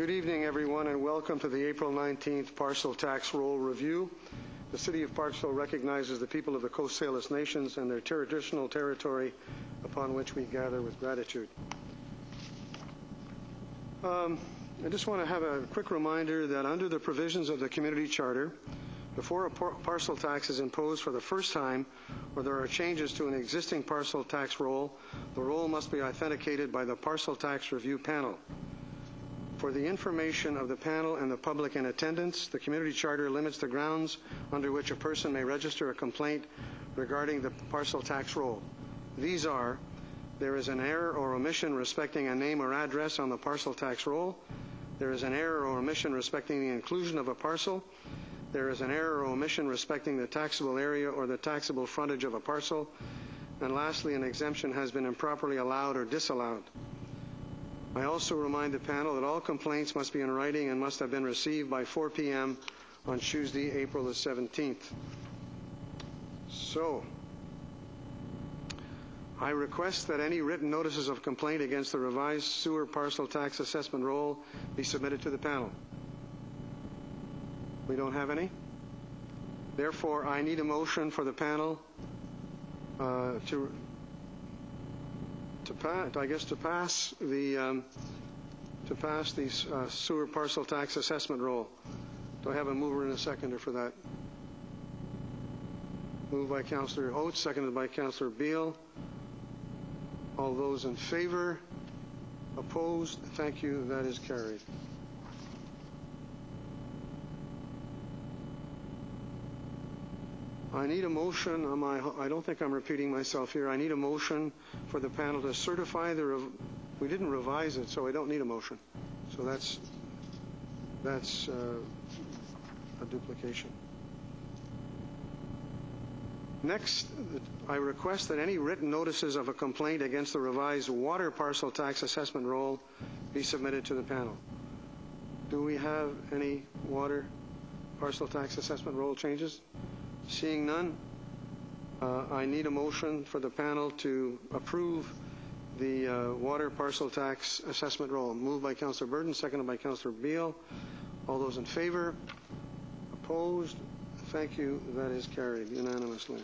Good evening, everyone, and welcome to the April 19th Parcel Tax Roll Review. The City of Parksville recognizes the people of the Coast Salish Nations and their traditional territory upon which we gather with gratitude. I just want to have a quick reminder that under the provisions of the Community Charter, before a parcel tax is imposed for the first time or there are changes to an existing parcel tax roll, the roll must be authenticated by the Parcel Tax Review Panel. For the information of the panel and the public in attendance, the Community Charter limits the grounds under which a person may register a complaint regarding the parcel tax roll. These are: there is an error or omission respecting a name or address on the parcel tax roll, there is an error or omission respecting the inclusion of a parcel, there is an error or omission respecting the taxable area or the taxable frontage of a parcel, and lastly, an exemption has been improperly allowed or disallowed. I also remind the panel that all complaints must be in writing and must have been received by 4 p.m. on Tuesday, April the 17th. So, I request that any written notices of complaint against the revised sewer parcel tax assessment roll be submitted to the panel. We don't have any? Therefore, I need a motion for the panel to pass the sewer parcel tax assessment roll. Do I have a mover and a seconder for that? Moved by Councillor Oates, seconded by Councillor Beale. All those in favor? Opposed? Thank you. That is carried. I need a motion on I don't think I'm repeating myself here. I need a motion for the panel to certify we didn't revise it, so I don't need a motion. So that's a duplication. Next, I request that any written notices of a complaint against the revised water parcel tax assessment roll be submitted to the panel. Do we have any water parcel tax assessment roll changes? Seeing none, I need a motion for the panel to approve the water parcel tax assessment roll. Moved by Councillor Burton, seconded by Councillor Beale. All those in favor? Opposed? Thank you. That is carried unanimously.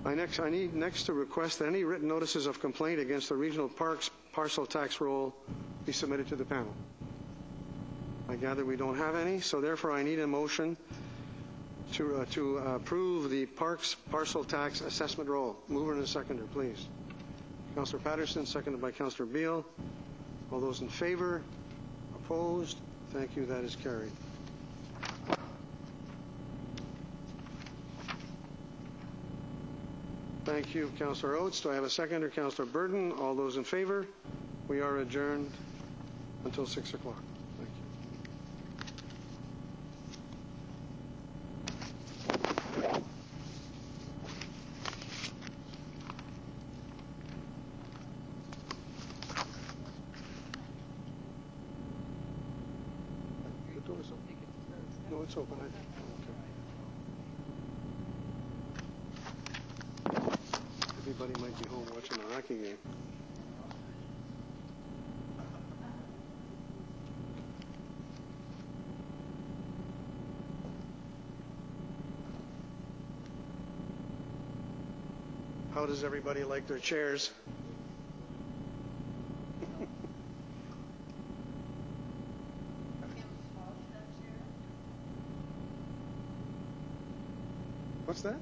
I need next to request that any written notices of complaint against the Regional Parks parcel tax roll be submitted to the panel. I gather we don't have any, so therefore I need a motion to approve the Parks parcel tax assessment roll. Mover and a seconder, please. Councillor Patterson, seconded by Councillor Beale. All those in favor? Opposed? Thank you. That is carried. Thank you, Councillor Oates. Do I have a seconder? Councillor Burton. All those in favor? We are adjourned until 6 o'clock. Thank you. The door is open. No, it's open. Everybody might be home watching a hockey game. How does everybody like their chairs? What's that?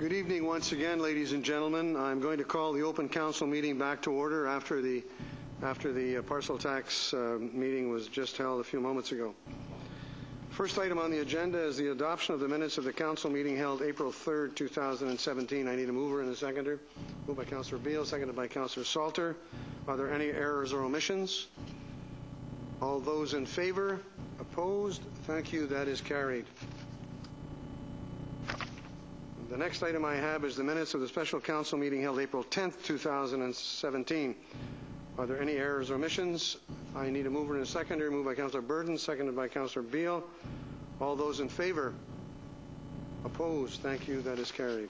Good evening once again, ladies and gentlemen. I'm going to call the open council meeting back to order after the parcel tax meeting was just held a few moments ago. First item on the agenda is the adoption of the minutes of the council meeting held April 3rd, 2017. I need a mover and a seconder. Moved by Councillor Beale, seconded by Councillor Salter. Are there any errors or omissions? All those in favor? Opposed? Thank you. That is carried. The next item I have is the minutes of the special council meeting held April 10th, 2017. Are there any errors or omissions? I need a mover and a seconder. Moved by Councillor Burton, seconded by Councillor Beale. All those in favor? Opposed? Thank you. That is carried.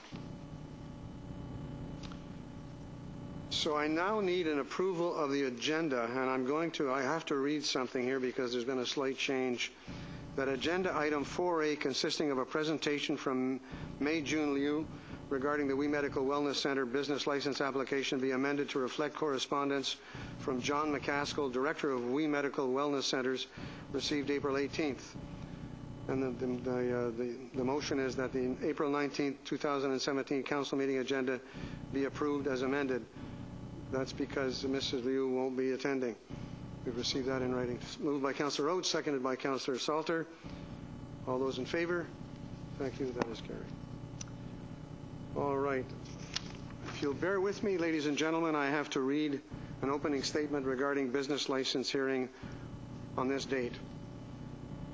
So I now need an approval of the agenda, and I have to read something here because there's been a slight change. That agenda item 4A, consisting of a presentation from Mei Jun Liu regarding the We Medical Wellness Center business license application, be amended to reflect correspondence from John McCaskill, Director of We Medical Wellness Centers, received April 18th. And the motion is that the April 19th, 2017 council meeting agenda be approved as amended. That's because Mrs. Liu won't be attending. We've received that in writing. Moved by Councillor Oates, seconded by Councillor Salter. All those in favor? Thank you. That is carried. All right. If you'll bear with me, ladies and gentlemen, I have to read an opening statement regarding business license hearing on this date.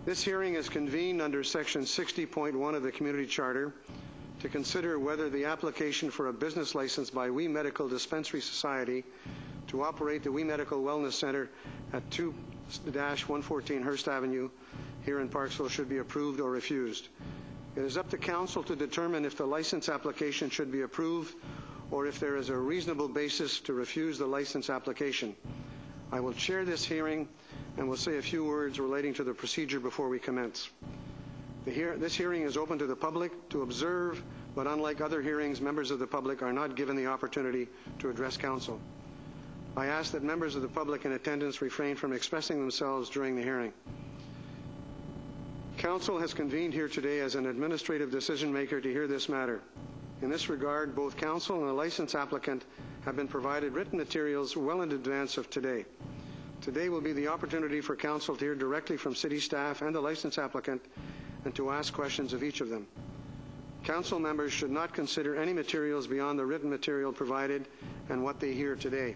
This hearing is convened under Section 60.1 of the Community Charter to consider whether the application for a business license by We Medical Dispensary Society to operate the We Medical Wellness Center at 2-114 Hearst Avenue here in Parksville should be approved or refused. It is up to Council to determine if the license application should be approved or if there is a reasonable basis to refuse the license application. I will chair this hearing and will say a few words relating to the procedure before we commence. This hearing is open to the public to observe, but unlike other hearings, members of the public are not given the opportunity to address Council. I ask that members of the public in attendance refrain from expressing themselves during the hearing. Council has convened here today as an administrative decision maker to hear this matter. In this regard, both Council and the license applicant have been provided written materials well in advance of today. Today will be the opportunity for Council to hear directly from City staff and the license applicant and to ask questions of each of them. Council members should not consider any materials beyond the written material provided and what they hear today.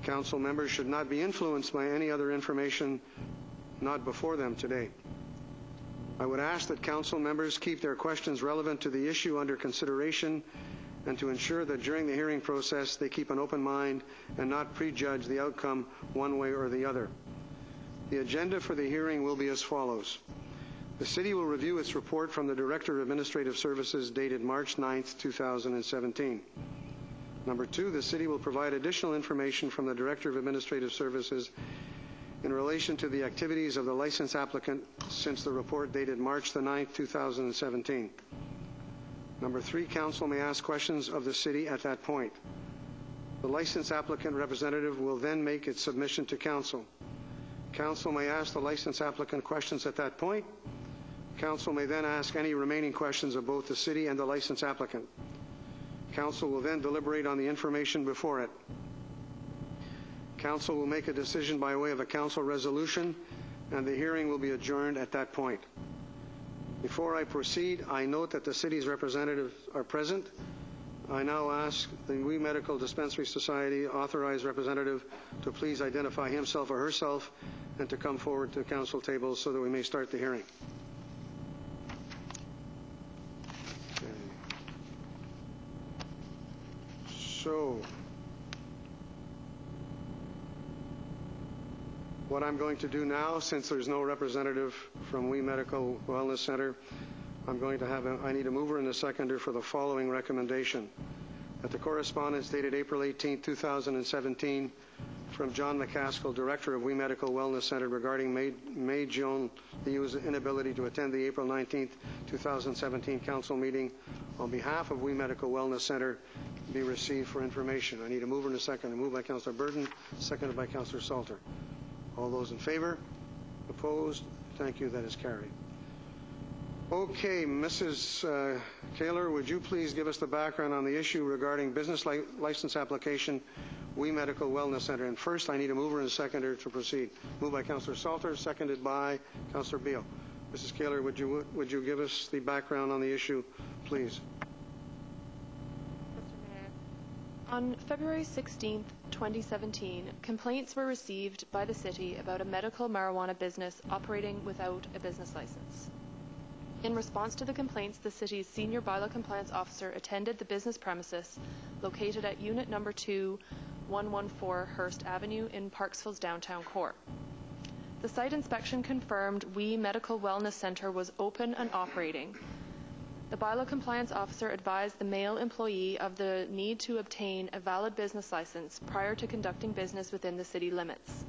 Council members should not be influenced by any other information not before them today. I would ask that Council members keep their questions relevant to the issue under consideration and to ensure that during the hearing process they keep an open mind and not prejudge the outcome one way or the other. The agenda for the hearing will be as follows. The City will review its report from the Director of Administrative Services dated March 9th, 2017. Number 2, the City will provide additional information from the Director of Administrative Services in relation to the activities of the license applicant since the report dated March the 9th, 2017. Number 3, Council may ask questions of the City at that point. The license applicant representative will then make its submission to Council. Council may ask the license applicant questions at that point. Council may then ask any remaining questions of both the City and the license applicant. Council will then deliberate on the information before it. Council will make a decision by way of a Council resolution, and the hearing will be adjourned at that point. Before I proceed, I note that the City's representatives are present. I now ask the We Medical Dispensary Society authorized representative to please identify himself or herself and to come forward to the Council table so that we may start the hearing. So, what I'm going to do now, since there's no representative from We Medical Wellness Center, I need a mover and a seconder for the following recommendation. That the correspondence dated April 18, 2017, from John McCaskill, Director of We Medical Wellness Center, regarding Mei Jun Liu's inability to attend the April 19, 2017 Council meeting on behalf of We Medical Wellness Center be received for information. I need a mover and a seconder. Moved by Councillor Burton, seconded by Councillor Salter. All those in favor? Opposed? Thank you. That is carried. Okay, Mrs. Kaler, would you please give us the background on the issue regarding business license application, We Medical Wellness Center? And first, I need a mover and a seconder to proceed. Moved by Councillor Salter, seconded by Councillor Beale. Mrs. Kaler, would you give us the background on the issue, please? Mr. Mayor, on February 16th, 2017, complaints were received by the city about a medical marijuana business operating without a business license. In response to the complaints, the city's senior bylaw compliance officer attended the business premises located at Unit Number 2, 114 Hearst Avenue in Parksville's downtown core. The site inspection confirmed We Medical Wellness Center was open and operating. The bylaw compliance officer advised the male employee of the need to obtain a valid business license prior to conducting business within the city limits.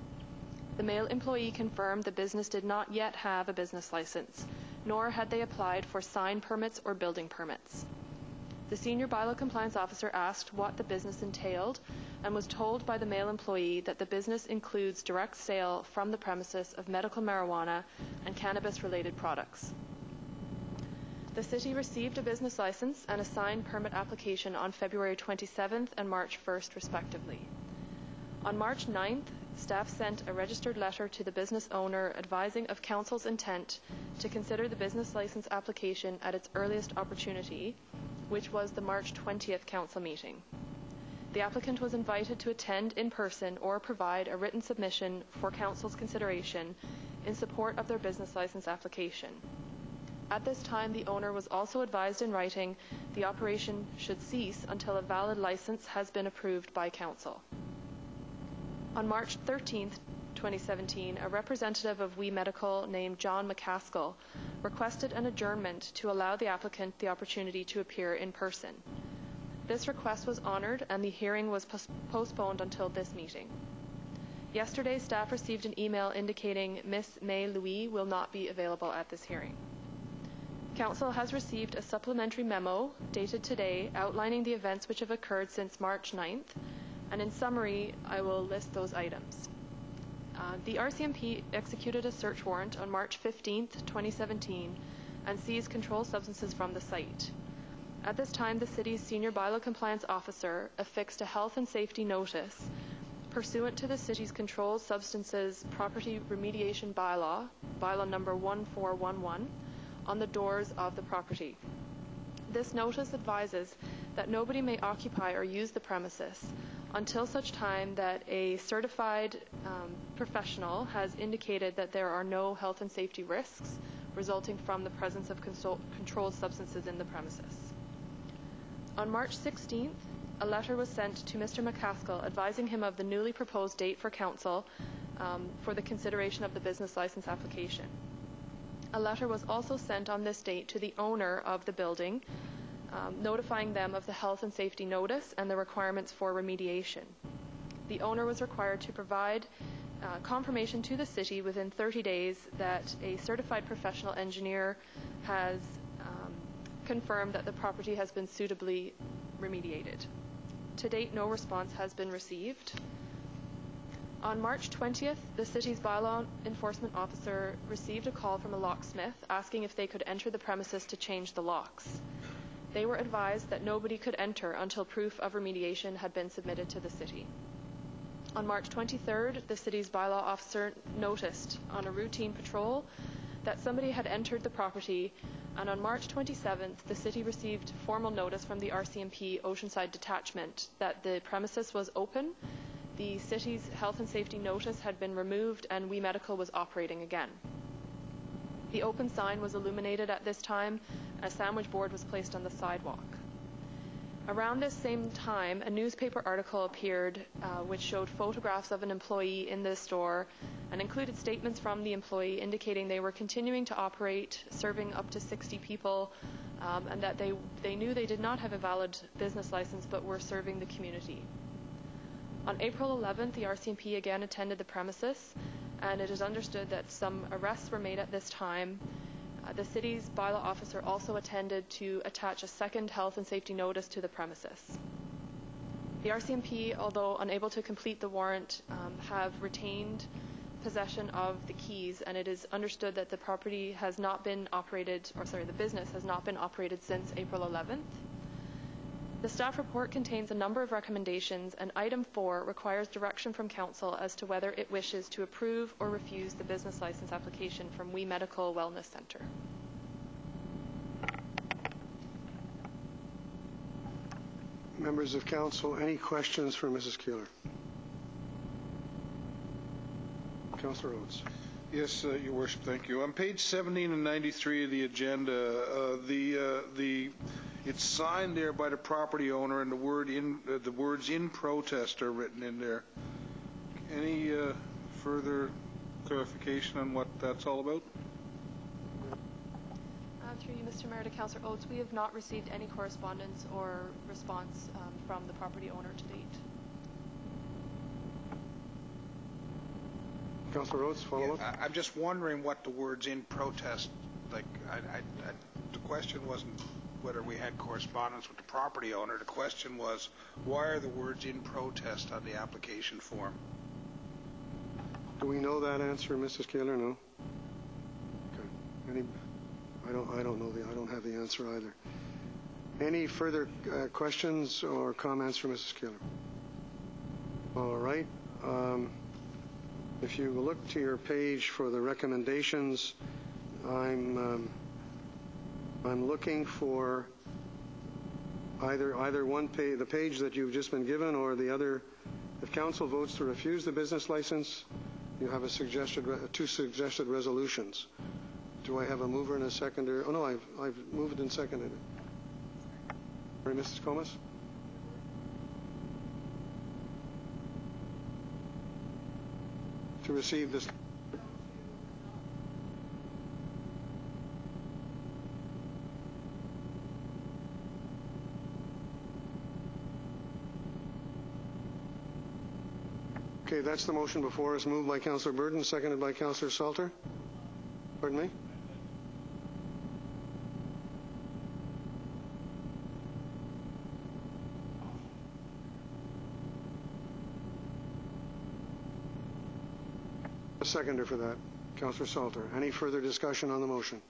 The male employee confirmed the business did not yet have a business license, nor had they applied for sign permits or building permits. The senior bylaw compliance officer asked what the business entailed and was told by the male employee that the business includes direct sale from the premises of medical marijuana and cannabis-related products. The city received a business license and a sign permit application on February 27th and March 1st, respectively. On March 9th, staff sent a registered letter to the business owner advising of council's intent to consider the business license application at its earliest opportunity, which was the March 20th council meeting. The applicant was invited to attend in person or provide a written submission for council's consideration in support of their business license application. At this time, the owner was also advised in writing the operation should cease until a valid license has been approved by council. On March 13th, 2017, a representative of We Medical named John McCaskill requested an adjournment to allow the applicant the opportunity to appear in person. This request was honored and the hearing was postponed until this meeting. Yesterday, staff received an email indicating Ms. May Louis will not be available at this hearing. Council has received a supplementary memo dated today outlining the events which have occurred since March 9th, and in summary, I will list those items. The RCMP executed a search warrant on March 15th, 2017, and seized controlled substances from the site. At this time, the city's senior bylaw compliance officer affixed a health and safety notice pursuant to the city's controlled substances property remediation bylaw, bylaw number 1411, on the doors of the property. This notice advises that nobody may occupy or use the premises until such time that a certified professional has indicated that there are no health and safety risks resulting from the presence of controlled substances in the premises. On March 16th, a letter was sent to Mr. McCaskill advising him of the newly proposed date for council for the consideration of the business license application. A letter was also sent on this date to the owner of the building, notifying them of the health and safety notice and the requirements for remediation. The owner was required to provide confirmation to the city within 30 days that a certified professional engineer has confirmed that the property has been suitably remediated. To date, no response has been received. On March 20th, the city's bylaw enforcement officer received a call from a locksmith asking if they could enter the premises to change the locks. They were advised that nobody could enter until proof of remediation had been submitted to the city. On March 23rd, the city's bylaw officer noticed on a routine patrol that somebody had entered the property, and on March 27th, the city received formal notice from the RCMP Oceanside Detachment that the premises was open, the city's health and safety notice had been removed, and We Medical was operating again. The open sign was illuminated at this time. A sandwich board was placed on the sidewalk. Around this same time, a newspaper article appeared which showed photographs of an employee in the store and included statements from the employee indicating they were continuing to operate, serving up to 60 people, and that they knew they did not have a valid business license but were serving the community. On April 11th, the RCMP again attended the premises, and it is understood that some arrests were made at this time. The city's bylaw officer also attended to attach a second health and safety notice to the premises. The RCMP, although unable to complete the warrant, have retained possession of the keys, and it is understood that the property has not been operated, or sorry, the business has not been operated since April 11th. The staff report contains a number of recommendations, and item 4 requires direction from Council as to whether it wishes to approve or refuse the business license application from We Medical Wellness Centre. Members of Council, any questions for Mrs. Keeler? Councillor Oates. Yes, Your Worship, thank you. On page 17 and 93 of the agenda, it's signed there by the property owner, and the words "in protest" are written in there. Any further clarification on what that's all about? Through you, Mr. Mayor, to Councillor Oates, we have not received any correspondence or response from the property owner to date. Councillor Oates, follow up. I'm just wondering what the words "in protest," like. The question wasn't whether we had correspondence with the property owner. The question was, why are the words "in protest" on the application form? Do we know that answer, Mrs. Keeler? No. Okay. I don't know I don't have the answer either. Any further questions or comments from Mrs. Keeler? All right. If you look to your page for the recommendations, I'm looking for either one page, the page that you've just been given, or the other. If Council votes to refuse the business license, you have two suggested resolutions. Do I have a mover and a seconder? Oh no, I've moved and seconded it. Sorry, Mrs. Comas. To receive this. Okay, that's the motion before us. Moved by Councillor Burton, seconded by Councillor Salter. Pardon me? A seconder for that, Councillor Salter. Any further discussion on the motion?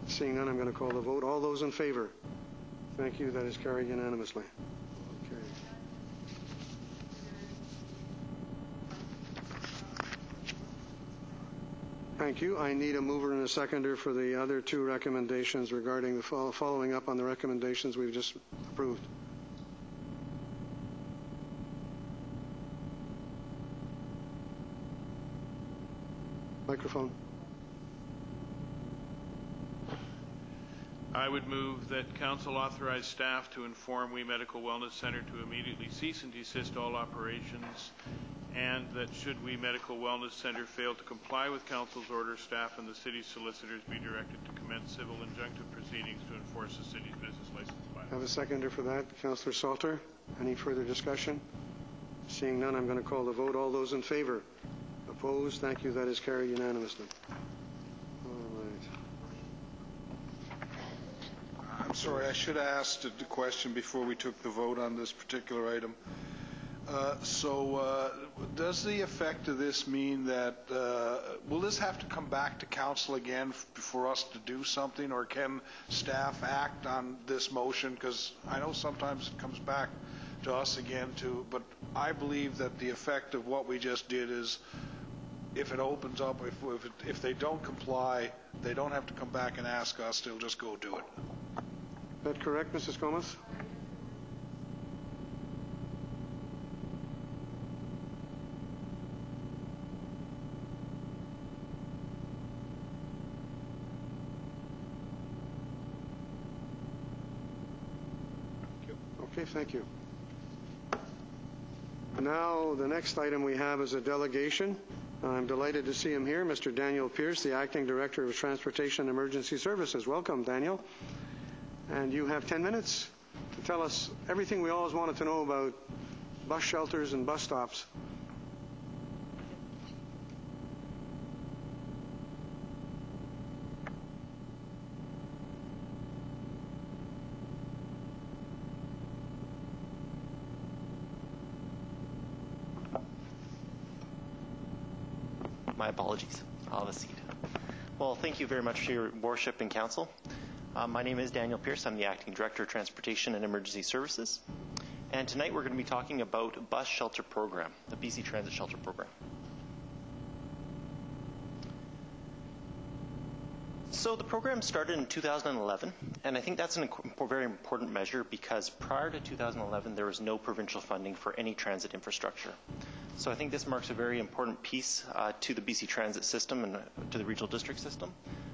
Seeing none, I'm going to call the vote. All those in favor? Thank you. That is carried unanimously. Okay. Thank you. I need a mover and a seconder for the other two recommendations regarding the following up on the recommendations we've just approved. Microphone. I would move that Council authorize staff to inform We Medical Wellness Centre to immediately cease and desist all operations, and that should We Medical Wellness Centre fail to comply with Council's order, staff and the City's solicitors be directed to commence civil injunctive proceedings to enforce the City's business license bylaw. Have a seconder for that, Councillor Salter. Any further discussion? Seeing none, I'm going to call the vote. All those in favour? Opposed? Thank you. That is carried unanimously. All right. I'm sorry, I should have asked the question before we took the vote on this particular item. Does the effect of this mean that, will this have to come back to Council again for us to do something, or can staff act on this motion? Because I know sometimes it comes back to us again too, but I believe that the effect of what we just did is, if it opens up, if they don't comply, they don't have to come back and ask us, they'll just go do it. Is that correct, Mrs. Comas? Okay, thank you. Now, the next item we have is a delegation. I'm delighted to see him here, Mr. Daniel Pierce, the Acting Director of Transportation and Emergency Services. Welcome, Daniel. And you have 10 minutes to tell us everything we always wanted to know about bus shelters and bus stops. My apologies. I'll have a seat. Well, thank you very much for your worship and council. My name is Daniel Pierce. I'm the Acting Director of Transportation and Emergency Services. And tonight we're going to be talking about Bus Shelter Program, the BC Transit Shelter Program. So the program started in 2011, and I think that's a very important measure because prior to 2011 there was no provincial funding for any transit infrastructure. So I think this marks a very important piece to the BC Transit system and to the regional district system.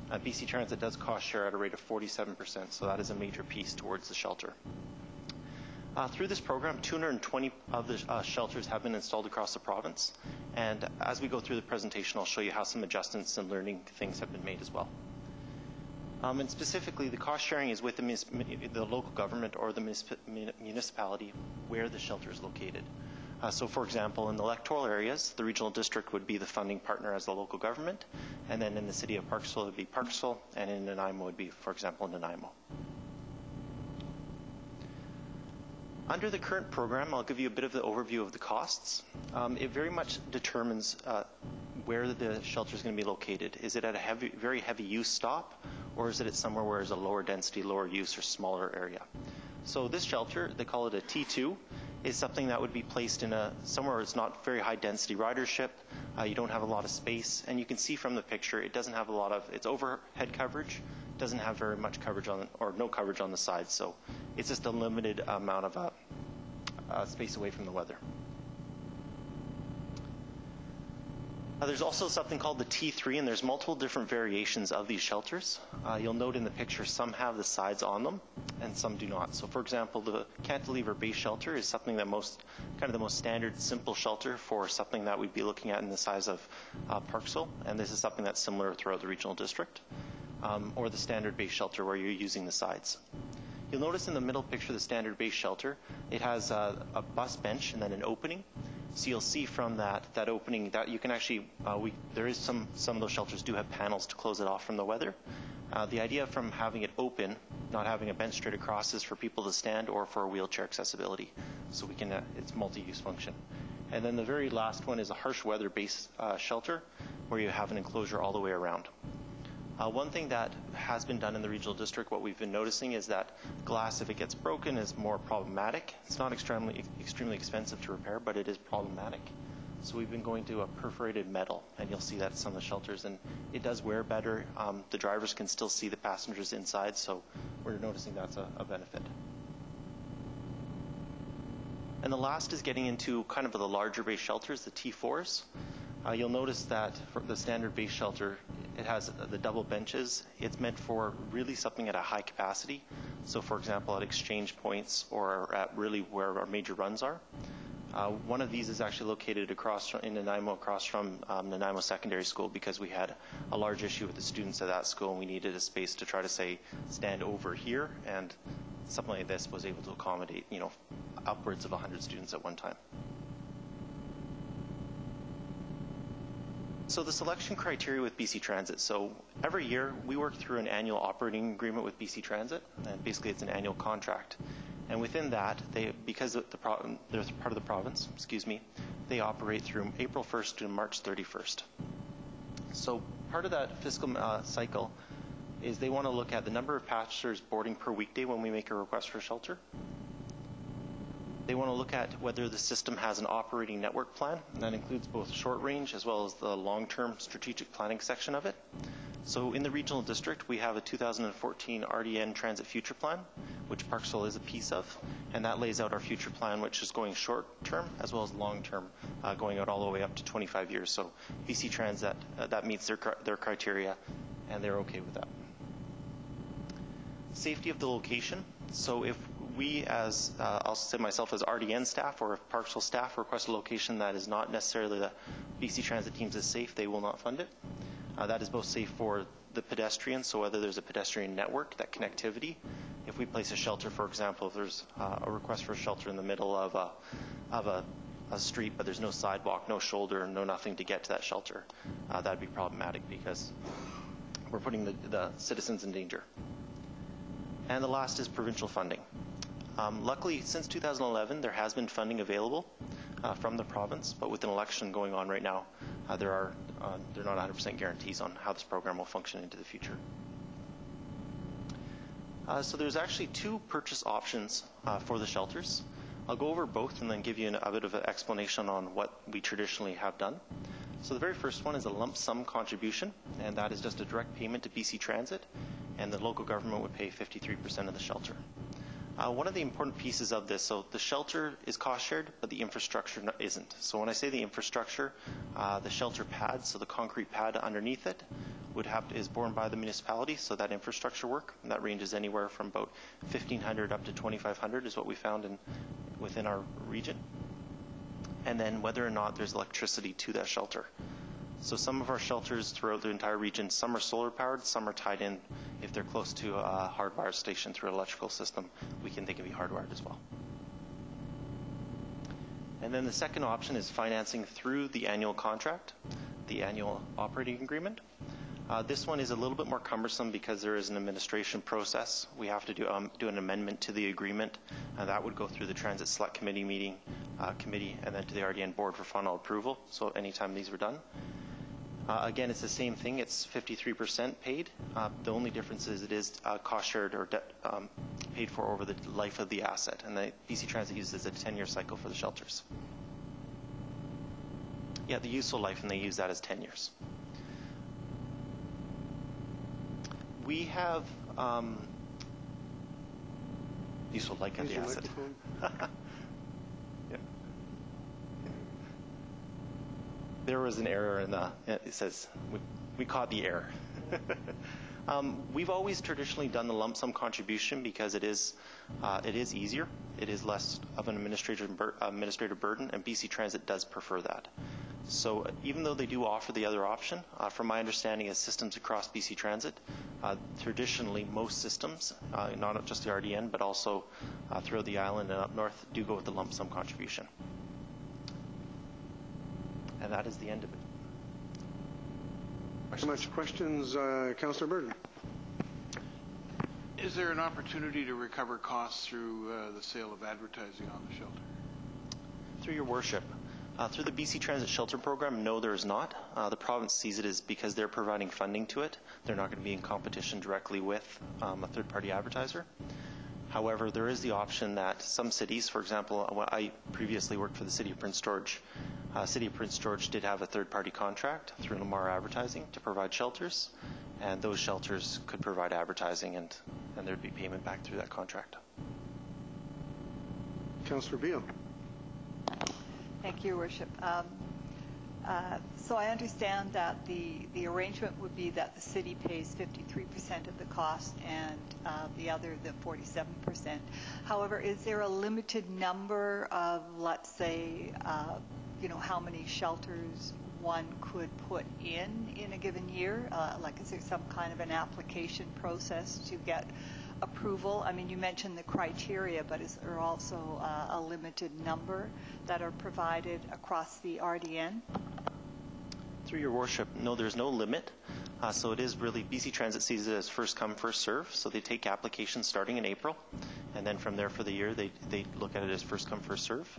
BC Transit does cost share at a rate of 47%, so that is a major piece towards the shelter. Through this program, 220 of the shelters have been installed across the province, and as we go through the presentation, I'll show you how some adjustments and learning things have been made as well. And specifically, the cost sharing is with the local government or the municipality where the shelter is located. So for example, in the electoral areas, the regional district would be the funding partner as the local government, and then in the city of Parksville, it would be Parksville, and in Nanaimo, it would be, for example, Nanaimo. Under the current program, I'll give you a bit of the overview of the costs. It very much determines where the shelter is going to be located. Is it at a very heavy use stop, or is it at somewhere where there's a lower density, lower use, or smaller area? So this shelter, they call it a T2, is something that would be placed in somewhere where it's not very high density ridership, you don't have a lot of space, and you can see from the picture it doesn't have a lot of, it's overhead coverage, doesn't have very much coverage on, or no coverage on the sides, so it's just a limited amount of space away from the weather. There's also something called the T3, and there's multiple different variations of these shelters. You'll note in the picture some have the sides on them and some do not. So for example, the cantilever base shelter is something that the most standard simple shelter for something that we'd be looking at in the size of Parksville, and this is something that's similar throughout the regional district, or the standard base shelter where you're using the sides. You'll notice in the middle picture, the standard base shelter, it has a bus bench and then an opening. So you'll see from that opening that you can actually, there is some of those shelters do have panels to close it off from the weather. The idea from having it open, not having a bench straight across, is for people to stand or for wheelchair accessibility. So we can, it's multi-use function. And then the very last one is a harsh weather base shelter where you have an enclosure all the way around. One thing that has been done in the regional district, what we've been noticing is that glass, if it gets broken, is more problematic. It's not extremely expensive to repair, but it is problematic. So we've been going to a perforated metal, and you'll see that at some of the shelters, and it does wear better. The drivers can still see the passengers inside, so we're noticing that's a benefit. And the last is getting into kind of the larger base shelters, the T4s. You'll notice that for the standard base shelter, it has the double benches. It's meant for really something at a high capacity. So for example, at exchange points or at really where our major runs are. One of these is actually located in Nanaimo, across from Nanaimo Secondary School, because we had a large issue with the students at that school and we needed a space to try to say, stand over here, and something like this was able to accommodate, upwards of 100 students at one time. So the selection criteria with BC Transit. So every year we work through an annual operating agreement with BC Transit, and basically it's an annual contract. And within that, because they're part of the province, they operate through April 1st to March 31st. So part of that fiscal cycle is they want to look at the number of passengers boarding per weekday when we make a request for shelter. They want to look at whether the system has an operating network plan, and that includes both short range as well as the long-term strategic planning section of it. So in the regional district, we have a 2014 RDN Transit Future Plan, which Parksville is a piece of, and that lays out our future plan, which is going short-term as well as long-term, going out all the way up to 25 years. So BC Transit, that meets their criteria, and they're okay with that. Safety of the location. So if we as, I'll say myself as RDN staff or if Parksville staff request a location that is not necessarily the BC Transit teams is safe, they will not fund it. That is both safe for the pedestrians, so whether there's a pedestrian network, that connectivity. If we place a shelter, for example, if there's a request for a shelter in the middle of a street, but there's no sidewalk, no shoulder, no nothing to get to that shelter, that'd be problematic because we're putting the citizens in danger. And the last is provincial funding. Luckily, since 2011, there has been funding available. from the province, but with an election going on right now, there are not 100% guarantees on how this program will function into the future. So there's actually two purchase options for the shelters. I'll go over both and then give you a bit of an explanation on what we traditionally have done. So the very first one is a lump sum contribution, and that is just a direct payment to BC Transit, and the local government would pay 53% of the shelter. One of the important pieces of this, so the shelter is cost shared, but the infrastructure isn't. So when I say the infrastructure, the shelter pad, so the concrete pad underneath it, is borne by the municipality, so that infrastructure work, and that ranges anywhere from about $1,500 up to $2,500 is what we found within our region. And then whether or not there's electricity to that shelter. So some of our shelters throughout the entire region, some are solar powered, some are tied in. If they're close to a hardwire station through an electrical system, they can be hardwired as well. And then the second option is financing through the annual contract, the annual operating agreement. This one is a little bit more cumbersome because there is an administration process. We have to do an amendment to the agreement, and that would go through the Transit Select Committee and then to the RDN Board for final approval, so anytime these were done. Again, it's the same thing. It's 53% paid. The only difference is it is cost shared or paid for over the life of the asset, and the BC Transit uses a 10-year cycle for the shelters. Yeah, the useful life, and they use that as 10 years. We have useful life of the asset. Yeah. There was an error in it says, we caught the error. We've always traditionally done the lump sum contribution because it is easier. It is less of an administrative burden, and BC Transit does prefer that. So even though they do offer the other option, from my understanding as systems across BC Transit, traditionally most systems, not just the RDN, but also throughout the island and up north, do go with the lump sum contribution. And that is the end of it. Thanks so much. Questions, Councillor Burton? Is there an opportunity to recover costs through the sale of advertising on the shelter? Through your worship. Through the BC Transit Shelter Program, no, there is not. The province sees it as because they're providing funding to it, they're not going to be in competition directly with a third-party advertiser. However, there is the option that some cities, for example, I previously worked for the City of Prince George. City of Prince George did have a third-party contract through Lamar Advertising to provide shelters, and those shelters could provide advertising, and there'd be payment back through that contract. Councillor Beale. Thank you, Your Worship. So I understand that the arrangement would be that the city pays 53% of the cost and the other, the 47%. However, is there a limited number of, let's say, how many shelters one could put in a given year? Like, is there some kind of an application process to get approval? I mean, you mentioned the criteria, but is there also a limited number that are provided across the RDN? Through your worship, no, there's no limit. So it is really, BC Transit sees it as first come, first serve. So they take applications starting in April, and then from there for the year, they look at it as first come, first serve.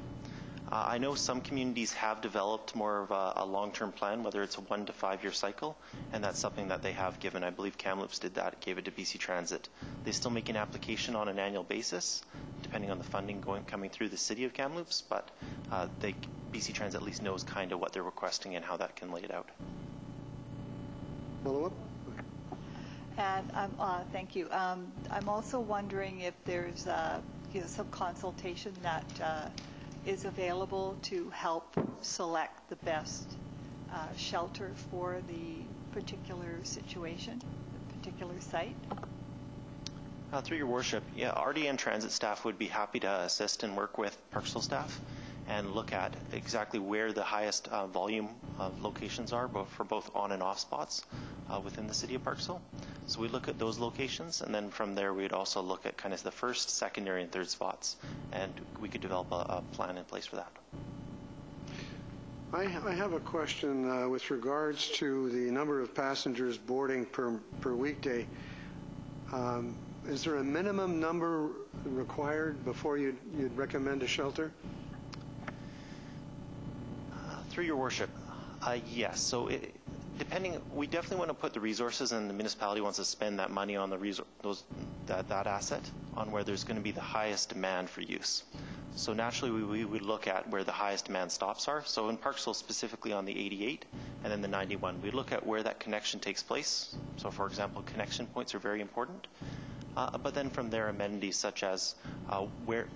I know some communities have developed more of a long-term plan, whether it's a 1 to 5 year cycle, and that's something that they have given. I believe Kamloops did that, gave it to BC Transit. They still make an application on an annual basis, depending on the funding coming through the city of Kamloops, but BC Transit at least knows kind of what they're requesting and how that can lay it out. Follow up? And thank you. I'm also wondering if there's some consultation that is available to help select the best shelter for the particular situation, the particular site. Through your worship, yeah, RDN Transit staff would be happy to assist and work with Parksville staff and look at exactly where the highest volume of locations are, for both on and off spots within the city of Parksville. So we look at those locations, and then from there we'd also look at kind of the first, secondary, and third spots, and we could develop a plan in place for that. I have a question with regards to the number of passengers boarding per weekday. Is there a minimum number required before you'd recommend a shelter? Through your worship, yes. So we definitely want to put the resources, and the municipality wants to spend that money on that asset on where there's going to be the highest demand for use. So naturally, we would look at where the highest demand stops are. So in Parksville, specifically on the 88 and then the 91, we look at where that connection takes place. So for example, connection points are very important. But then from there, amenities such as where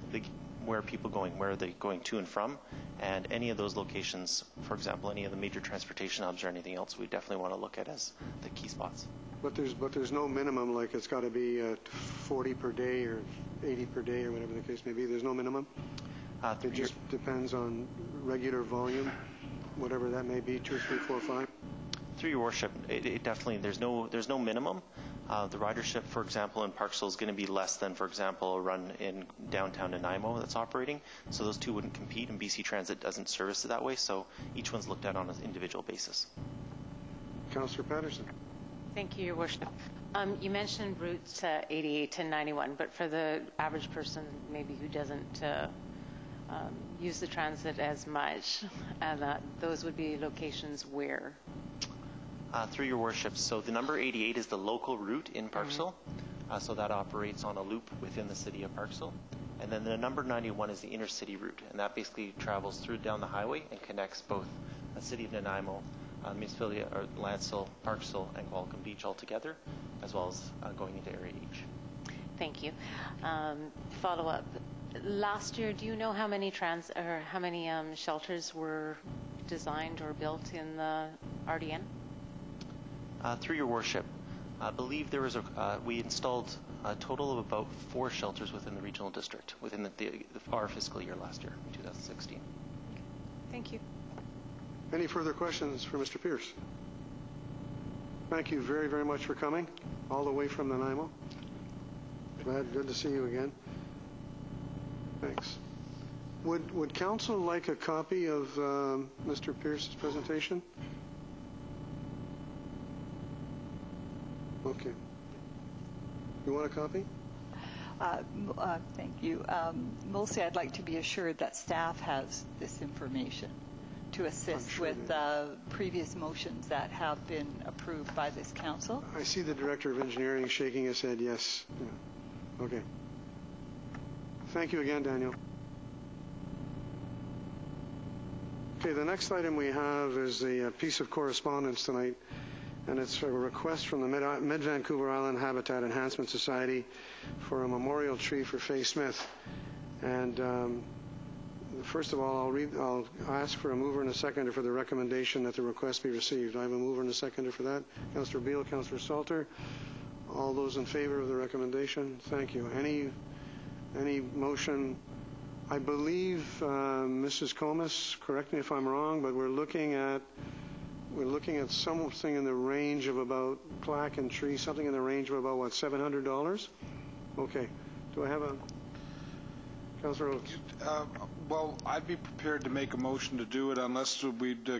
are people going, where are they going to and from, and any of those locations, for example, any of the major transportation hubs or anything else, we definitely want to look at as the key spots. But there's no minimum, like it's got to be 40 per day or 80 per day or whatever the case may be. There's no minimum. It just depends on regular volume, whatever that may be, 2, 3, 4, 5. Through your worship, it definitely there's no minimum. The ridership, for example, in Parksville is going to be less than, for example, a run in downtown Nanaimo that's operating. So those two wouldn't compete, and BC Transit doesn't service it that way. So each one's looked at on an individual basis. Councillor Patterson. Thank you, Your Worship. You mentioned routes 88 to 91, but for the average person maybe who doesn't use the transit as much, and those would be locations where? Through your worship, so the number 88 is the local route in Parksville, so that operates on a loop within the city of Parksville. And then the number 91 is the intercity route, and that basically travels through down the highway and connects both the city of Nanaimo, municipality, or Lancel, Parksville, and Qualicum Beach all together, as well as going into Area H. Thank you. Follow-up. Last year, do you know how many shelters were designed or built in the RDN? Through your worship, I believe there was we installed a total of about 4 shelters within the regional district within our fiscal year last year, 2016. Thank you. Any further questions for Mr. Pierce? Thank you very, very much for coming all the way from Nanaimo. Good to see you again. Thanks. Would council like a copy of Mr. Pierce's presentation? Okay. You want a copy? Thank you. Mostly I'd like to be assured that staff has this information to assist with previous motions that have been approved by this council. I see the Director of Engineering shaking his head yes. Yeah. Okay. Thank you again, Daniel. Okay, the next item we have is a piece of correspondence tonight, and it's a request from the Mid-Vancouver Island Habitat Enhancement Society for a memorial tree for Faye Smith. And first of all, I'll ask for a mover and a seconder for the recommendation that the request be received. I have a mover and a seconder for that. Councillor Beale, Councillor Salter. All those in favor of the recommendation? Thank you. Any motion? I believe Mrs. Comas, correct me if I'm wrong, but we're looking at something in the range of about plaque and tree, something in the range of about what, $700? Okay. Do I have a Councillor Oates? Well, I'd be prepared to make a motion to do it unless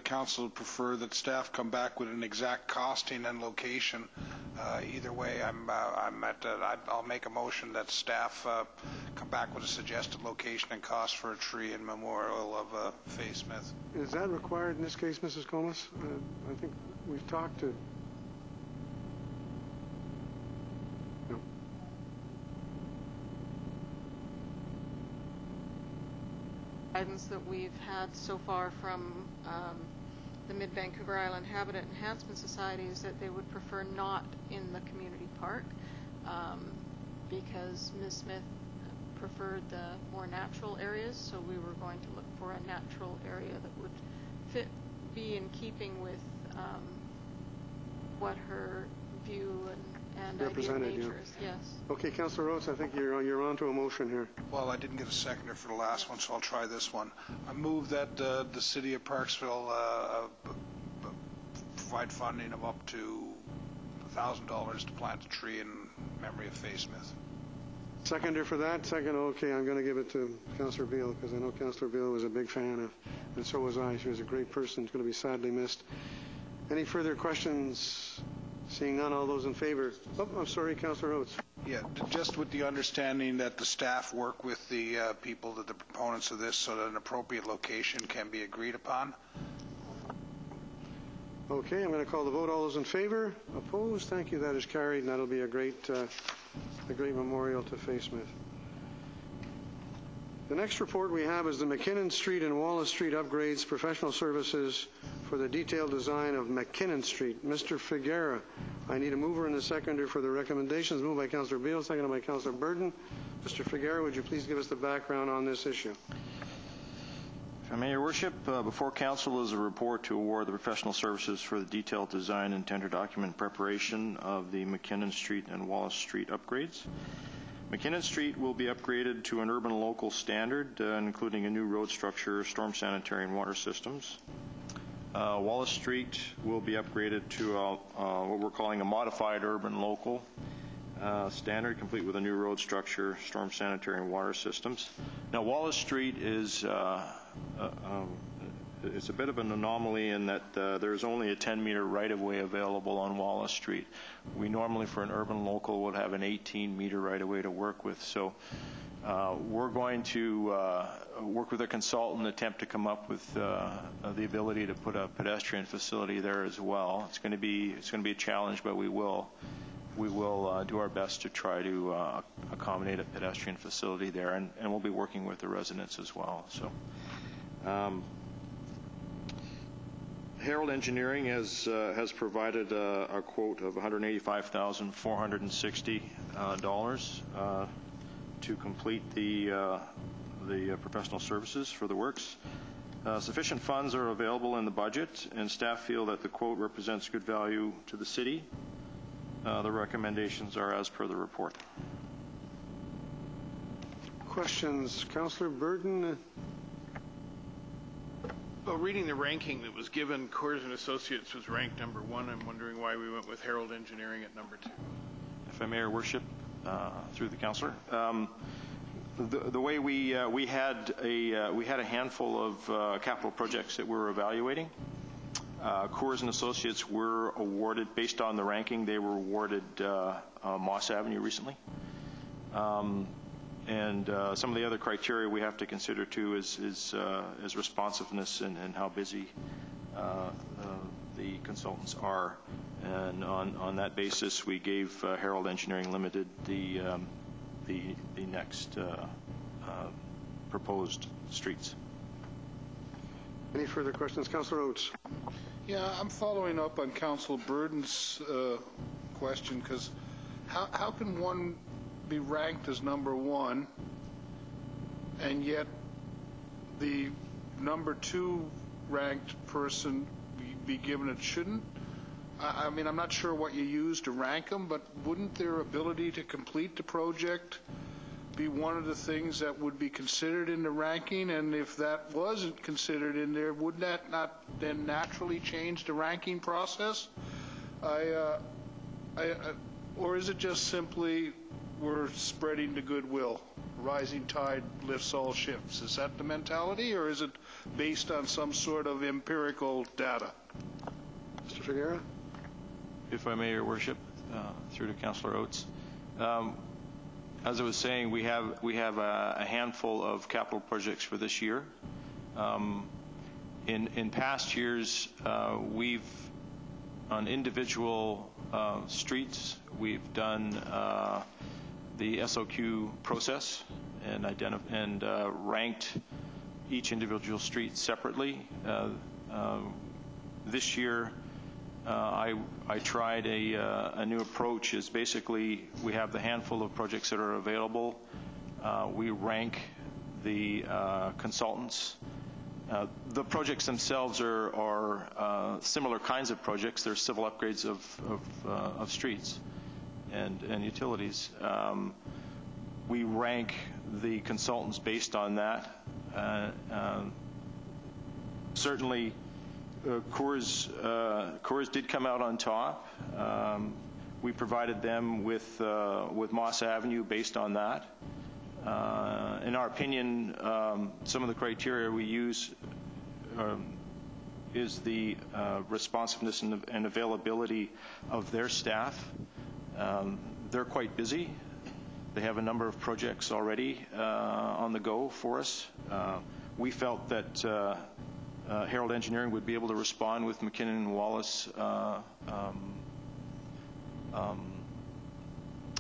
council would prefer that staff come back with an exact costing and location. Either way, I'll make a motion that staff come back with a suggested location and cost for a tree in memorial of Faye Smith. Is that required in this case, Mrs. Comas? I think we've talked to... No. Guidance that we've had so far from the Mid-Vancouver Island Habitat Enhancement Society is that they would prefer not in the community park because Ms. Smith preferred the more natural areas, so we were going to look for a natural area that would be in keeping with what her view and idea of nature is. Yes. Okay, Councillor Oates, I think you're on to a motion here. Well, I didn't get a seconder for the last one, so I'll try this one. I move that the city of Parksville provide funding of up to $1,000 to plant a tree in memory of Faye Smith. Seconder for that? Second, okay, I'm going to give it to Councillor Beale because I know Councillor Beale was a big fan of, and so was I. She was a great person. She's going to be sadly missed. Any further questions? Seeing none, all those in favor? Oh, I'm sorry, Councillor Oates. Yeah, just with the understanding that the staff work with the people, the proponents of this, so that an appropriate location can be agreed upon. Okay, I'm going to call the vote. All those in favor? Opposed? Thank you. That is carried, and that'll be a great memorial to Faye Smith. The next report we have is the McKinnon Street and Wallace Street upgrades, professional services for the detailed design of McKinnon Street. Mr. Figuera, I need a mover and a seconder for the recommendations. Moved by Councillor Beal, seconded by Councillor Burton. Mr. Figuera, would you please give us the background on this issue? If I may, Your Worship, before Council is a report to award the professional services for the detailed design and tender document preparation of the McKinnon Street and Wallace Street upgrades. McKinnon Street will be upgraded to an urban local standard, including a new road structure, storm sanitary and water systems. Wallace Street will be upgraded to what we're calling a modified urban local standard, complete with a new road structure, storm sanitary and water systems. Now, Wallace Street is it's a bit of an anomaly in that there's only a 10-meter right-of-way available on Wallace Street. We normally, for an urban local, would have an 18-meter right-of-way to work with. So we're going to work with a consultant and attempt to come up with the ability to put a pedestrian facility there as well. It's going to be a challenge, but we will do our best to try to accommodate a pedestrian facility there, and we'll be working with the residents as well. So. Herald Engineering has provided a quote of $185,460 to complete the professional services for the works. Sufficient funds are available in the budget, and staff feel that the quote represents good value to the city. The recommendations are as per the report. Questions? Councillor Burton? Well, reading the ranking that was given, Coors & Associates was ranked number 1. I'm wondering why we went with Herald Engineering at number 2. If I may, Your Worship, through the councillor, the way we had a handful of capital projects that we were evaluating. Coors & Associates were awarded, based on the ranking, they were awarded Moss Avenue recently. And some of the other criteria we have to consider too is responsiveness and how busy the consultants are. And on that basis, we gave Herald Engineering Limited the next proposed streets. Any further questions? Councillor Oates. Yeah, I'm following up on Councillor Burton's question, because how can one be ranked as number 1 and yet the number 2 ranked person be given it shouldn't? I mean, I'm not sure what you use to rank them, but wouldn't their ability to complete the project be one of the things that would be considered in the ranking? And if that wasn't considered in there, would that not then naturally change the ranking process? Or is it just simply we're spreading the goodwill? Rising tide lifts all ships. Is that the mentality, or is it based on some sort of empirical data? Mr. Figuera? If I may, Your Worship, through to Councillor Oates. As I was saying, we have a handful of capital projects for this year. In past years, we've on individual streets, we've done the SOQ process and ranked each individual street separately. This year, I tried a new approach. Is basically we have the handful of projects that are available. We rank the consultants. The projects themselves are similar kinds of projects. They're civil upgrades of streets and utilities. We rank the consultants based on that. Certainly, Coors did come out on top. We provided them with Moss Avenue based on that. In our opinion, some of the criteria we use is the responsiveness and availability of their staff. They're quite busy. They have a number of projects already on the go for us. We felt that Herald Engineering would be able to respond with McKinnon and Wallace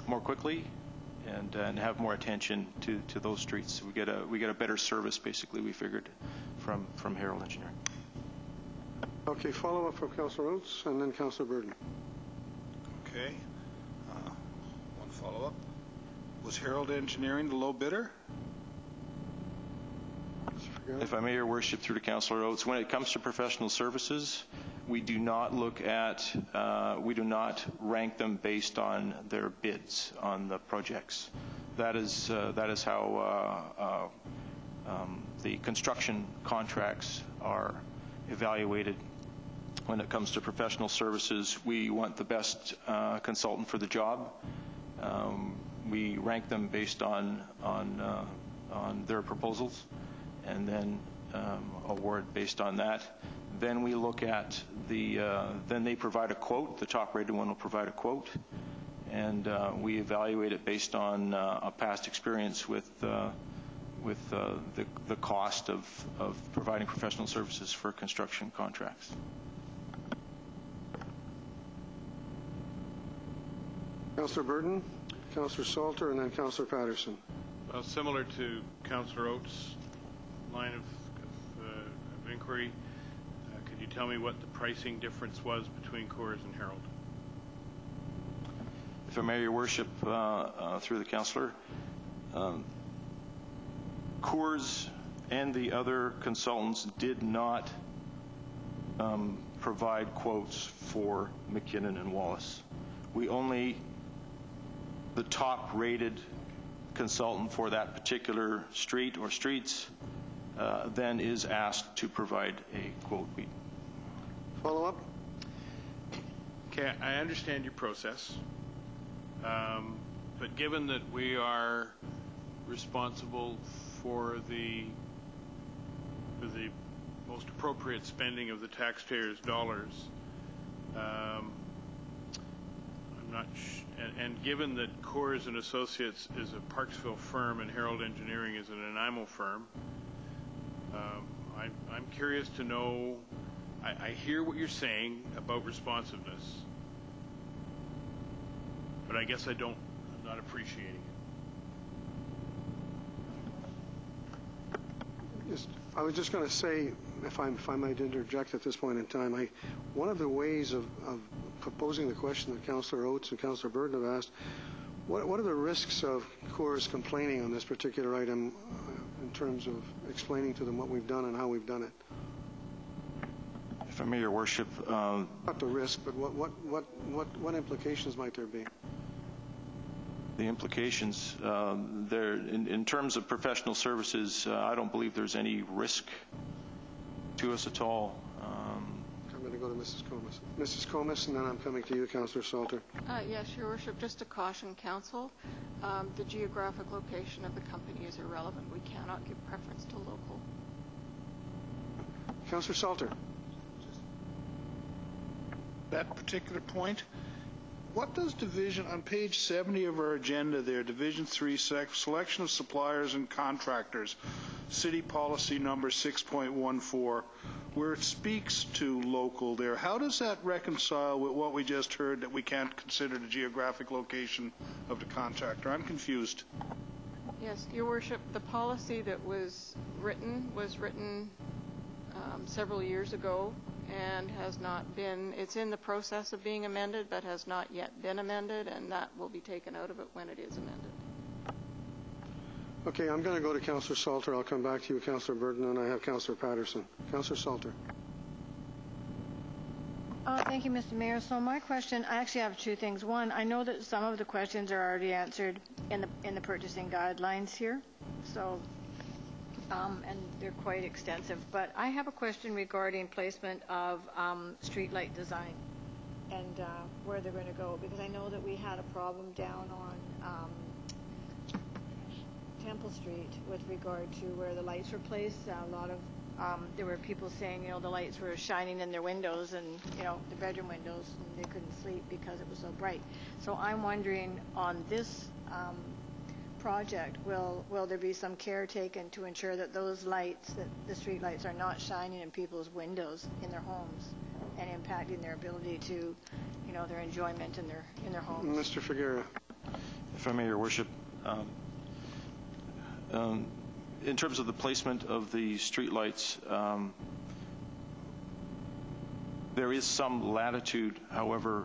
more quickly and have more attention to those streets. We get a better service, basically, we figured, from Herald Engineering. Okay, follow-up from Councillor Oates and then Councillor Burden. Okay. One follow-up. Was Herald Engineering the low bidder? If I may, Your Worship, through to Councillor Oates, when it comes to professional services, we do not we do not rank them based on their bids on the projects. That is how the construction contracts are evaluated. When it comes to professional services, we want the best consultant for the job. We rank them based on their proposals, and then award based on that. Then we look at then they provide a quote. The top-rated one will provide a quote, and we evaluate it based on a past experience with the cost of providing professional services for construction contracts. Councillor Burden, Councillor Salter, and then Councillor Patterson. Well, similar to Councillor Oates' line of inquiry, could you tell me what the pricing difference was between Coors and Herald? If I may, Your Worship, through the councillor, Coors and the other consultants did not provide quotes for McKinnon and Wallace. The top-rated consultant for that particular street or streets then is asked to provide a quote. Follow-up? Okay, I understand your process, but given that we are responsible for the most appropriate spending of the taxpayers' dollars, I'm not and given that Coors and Associates is a Parksville firm and Herald Engineering is an Nanaimo firm, I'm curious to know, I hear what you're saying about responsiveness, but I guess I'm not appreciating it. I was just going to say, if I might interject at this point in time, one of the ways of proposing the question that Councillor Oates and Councillor Burden have asked, what are the risks of Coors complaining on this particular item in terms of explaining to them what we've done and how we've done it? If I may, Your Worship. Not the risk, but what implications might there be? The implications, in terms of professional services, I don't believe there's any risk to us at all. I'm going to go to Mrs. Comas. Mrs. Comas, and then I'm coming to you, Councillor Salter. Yes, Your Worship, just to caution Council, the geographic location of the company is irrelevant. We cannot give preference to local. Councillor Salter. That particular point, what does division, on page 70 of our agenda there, Division 3, selection of suppliers and contractors, city policy number 6.14, where it speaks to local there, how does that reconcile with what we just heard that we can't consider the geographic location of the contractor? I'm confused. Yes, Your Worship, the policy that was written several years ago and has not been, it's in the process of being amended, but has not yet been amended, and that will be taken out of it when it is amended. Okay, I'm going to go to Councillor Salter. I'll come back to you, Councillor Burden, and I have Councillor Patterson. Councillor Salter. Thank you, Mr. Mayor. So my question, I actually have two things. One, I know that some of the questions are already answered in the purchasing guidelines here, so and they're quite extensive. But I have a question regarding placement of streetlight design and where they're going to go, because I know that we had a problem down on Temple Street with regard to where the lights were placed. A lot of there were people saying, the lights were shining in their windows and, the bedroom windows, and they couldn't sleep because it was so bright. So I'm wondering on this project, will there be some care taken to ensure that those lights, that the street lights, are not shining in people's windows in their homes and impacting their ability to, their enjoyment in their homes? Mr. Figueroa. If I may, Your Worship, in terms of the placement of the street lights, there is some latitude. However,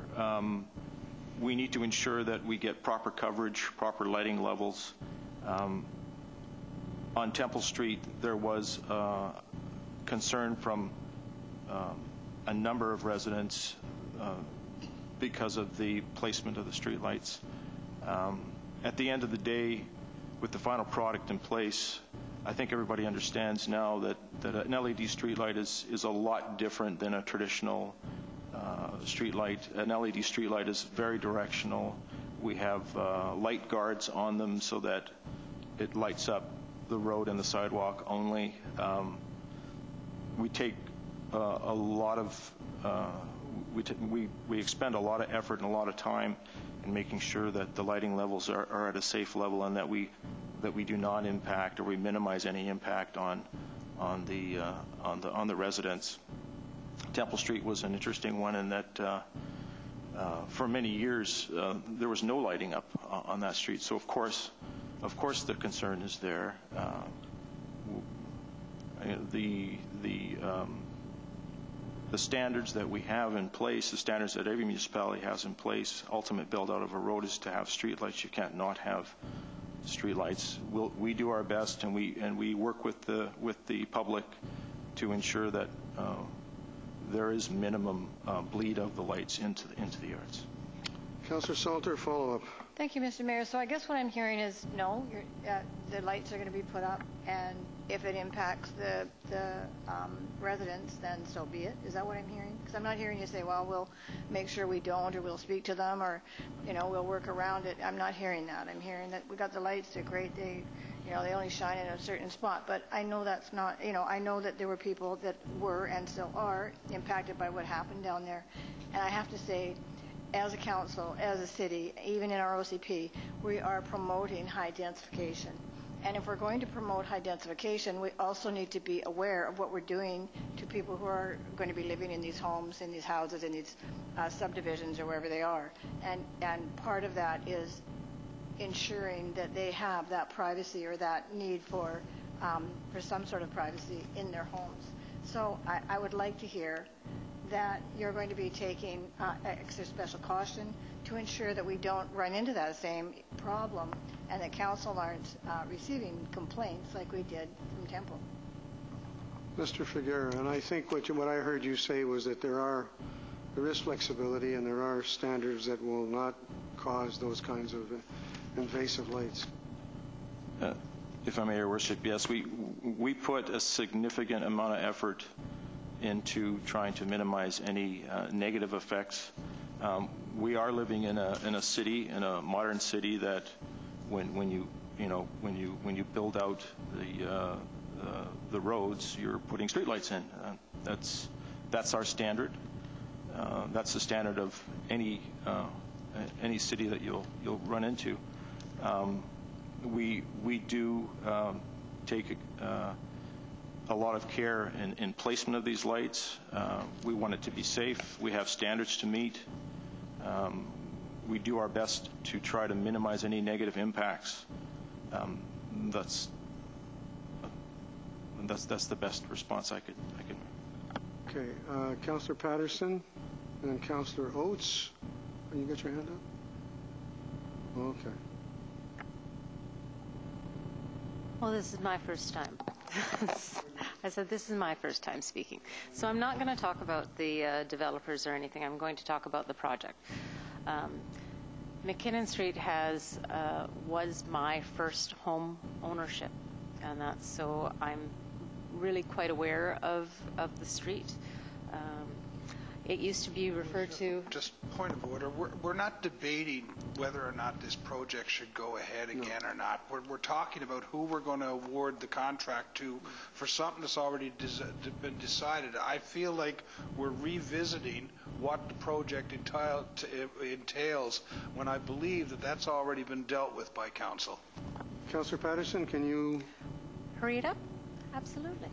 we need to ensure that we get proper coverage, proper lighting levels. On Temple Street, there was concern from a number of residents because of the placement of the street lights. At the end of the day, with the final product in place, I think everybody understands now that an LED street light is a lot different than a traditional street light. An LED street light is very directional. We have light guards on them so that it lights up the road and the sidewalk only. We take a lot of we expend a lot of effort and a lot of time in making sure that the lighting levels are at a safe level and that we do not impact or we minimize any impact on the residents. Temple Street was an interesting one in that for many years there was no lighting up on that street. So of course the concern is there. The standards that we have in place, the standards that every municipality has in place, ultimate build out of a road is to have street lights. You can't not have street lights. We do our best, and we work with the public to ensure that there is minimum bleed of the lights into the yards. Councillor Salter, follow up. Thank you, Mr. Mayor. So I guess what I'm hearing is no, the lights are going to be put up, and if it impacts the residents, then so be it. Is that what I'm hearing? Because I'm not hearing you say, well, we'll make sure we don't, or we'll speak to them, or we'll work around it. I'm not hearing that. I'm hearing that we got the lights. They're great. They only shine in a certain spot. But I know that's not. I know that there were people that were and still are impacted by what happened down there, and I have to say, as a council, as a city, even in our OCP, we are promoting high densification. And if we're going to promote high densification, we also need to be aware of what we're doing to people who are going to be living in these homes, in these houses, in these subdivisions, or wherever they are. And part of that is ensuring that they have that privacy or that need for some sort of privacy in their homes. So I would like to hear that you're going to be taking extra special caution to ensure that we don't run into that same problem and that council aren't receiving complaints like we did from Temple. Mr. Figueroa, and I think what I heard you say was that there is flexibility and there are standards that will not cause those kinds of invasive lights. If I may, Your Worship, yes, we put a significant amount of effort into trying to minimize any negative effects. We are living in a city, in a modern city, that when you build out the roads, you're putting streetlights in. That's our standard. That's the standard of any city that you'll run into. We do take a lot of care in placement of these lights. We want it to be safe. We have standards to meet. We do our best to try to minimize any negative impacts. That's the best response I could make. Okay, Councillor Patterson and Councillor Oates. You got your hand up? Okay. Well, this is my first time. I said this is my first time speaking. So I'm not going to talk about the developers or anything. I'm going to talk about the project. McKinnon Street was my first home ownership, and that's so I'm really quite aware of the street. It used to be referred to... Just point of order, we're not debating whether or not this project should go ahead again or not. We're talking about who we're going to award the contract to for something that's already been decided. I feel like we're revisiting what the project entails when I believe that that's already been dealt with by council. Councillor Patterson, can you? Hurry it up? Absolutely.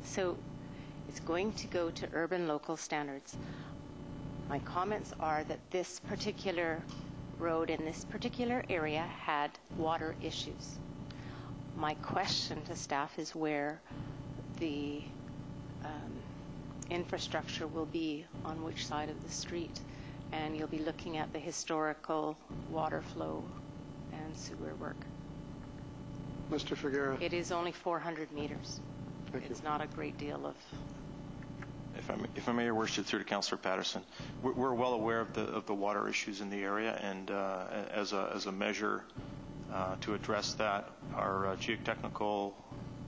So it's going to go to urban local standards. My comments are that this particular road in this particular area had water issues. My question to staff is where the infrastructure will be on which side of the street, and you'll be looking at the historical water flow and sewer work. Mr. Figuera. It is only 400 meters. It's not a great deal of... If I may, Your Worship, through to Councillor Patterson, we're well aware of the water issues in the area, and as a measure to address that, our geotechnical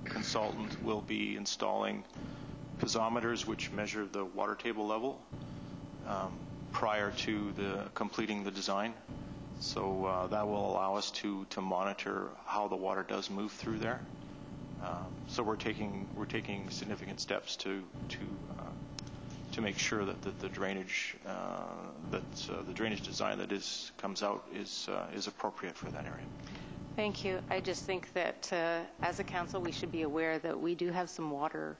consultant will be installing piezometers which measure the water table level prior to completing the design. So that will allow us to monitor how the water does move through there. So we're taking significant steps to make sure that the drainage the drainage design that comes out is appropriate for that area. Thank you. I just think that as a council, we should be aware that we do have some water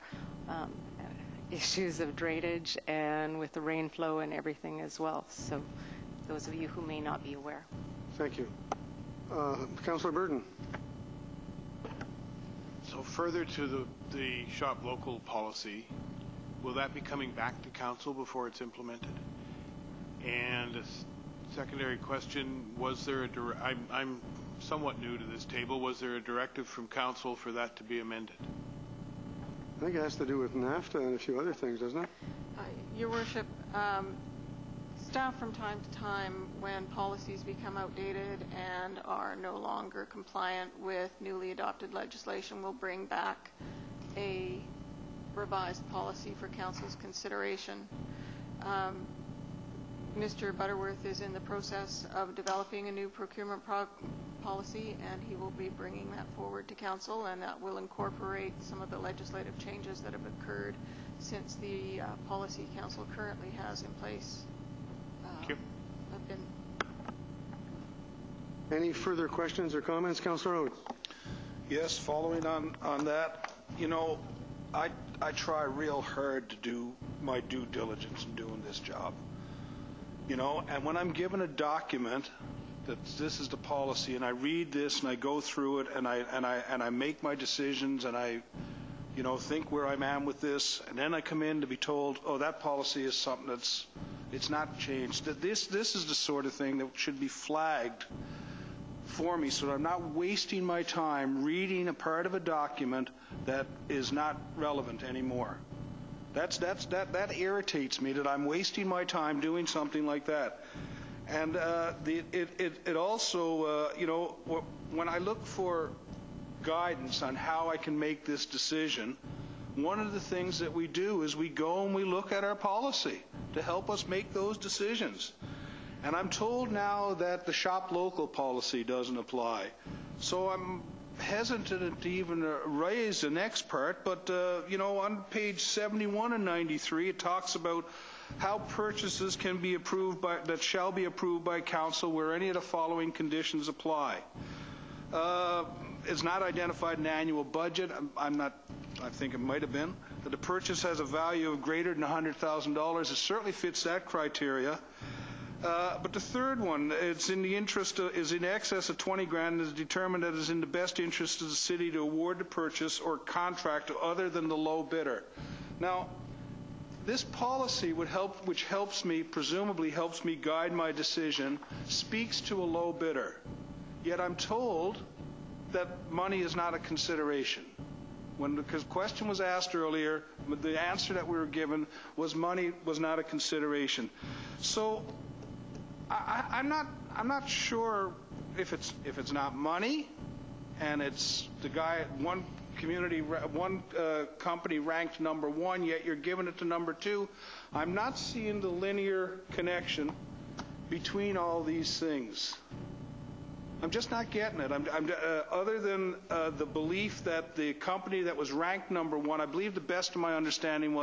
issues of drainage and with the rain flow and everything as well. So those of you who may not be aware. Thank you. Councillor Burton. So further to the shop local policy, will that be coming back to council before it's implemented? And a secondary question, was there I'm somewhat new to this table, was there a directive from council for that to be amended? I think it has to do with NAFTA and a few other things, doesn't it? Your Worship, staff from time to time, when policies become outdated and are no longer compliant with newly adopted legislation, will bring back a revised policy for council's consideration. Mr. Butterworth is in the process of developing a new procurement policy, and he will be bringing that forward to council, and that will incorporate some of the legislative changes that have occurred since the policy council currently has in place. Thank you. Any further questions or comments, Councillor Oates? Yes, following on that, you know, I try real hard to do my due diligence in doing this job. You know, and when I'm given a document that this is the policy, and I read this and I go through it and I make my decisions and I, you know, think where I am with this, and then I come in to be told, oh, that policy is something it's not changed. This is the sort of thing that should be flagged for me, so that I'm not wasting my time reading a part of a document that is not relevant anymore. That irritates me, that I'm wasting my time doing something like that. And it also, you know, when I look for guidance on how I can make this decision, one of the things that we do is we go and we look at our policy to help us make those decisions. And I'm told now that the shop local policy doesn't apply. So I'm hesitant to even raise the next part, but you know, on page 71 and 93, it talks about how purchases can be approved that shall be approved by council where any of the following conditions apply. It's not identified in the annual budget. I think it might have been that the purchase has a value of greater than $100,000. It certainly fits that criteria. But the third one, it's in the interest is in excess of 20 grand and is determined that it is in the best interest of the city to award the purchase or contract to other than the low bidder. Now, this policy which helps me, presumably helps me guide my decision, speaks to a low bidder. Yet I'm told that money is not a consideration. When the question was asked earlier, the answer that we were given was money was not a consideration. So I'm not sure if it's not money, and it's the guy at one company ranked number 1, yet you're giving it to number 2. I'm not seeing the linear connection between all these things. I'm just not getting it. Other than the belief that the company that was ranked number one, I believe the best of my understanding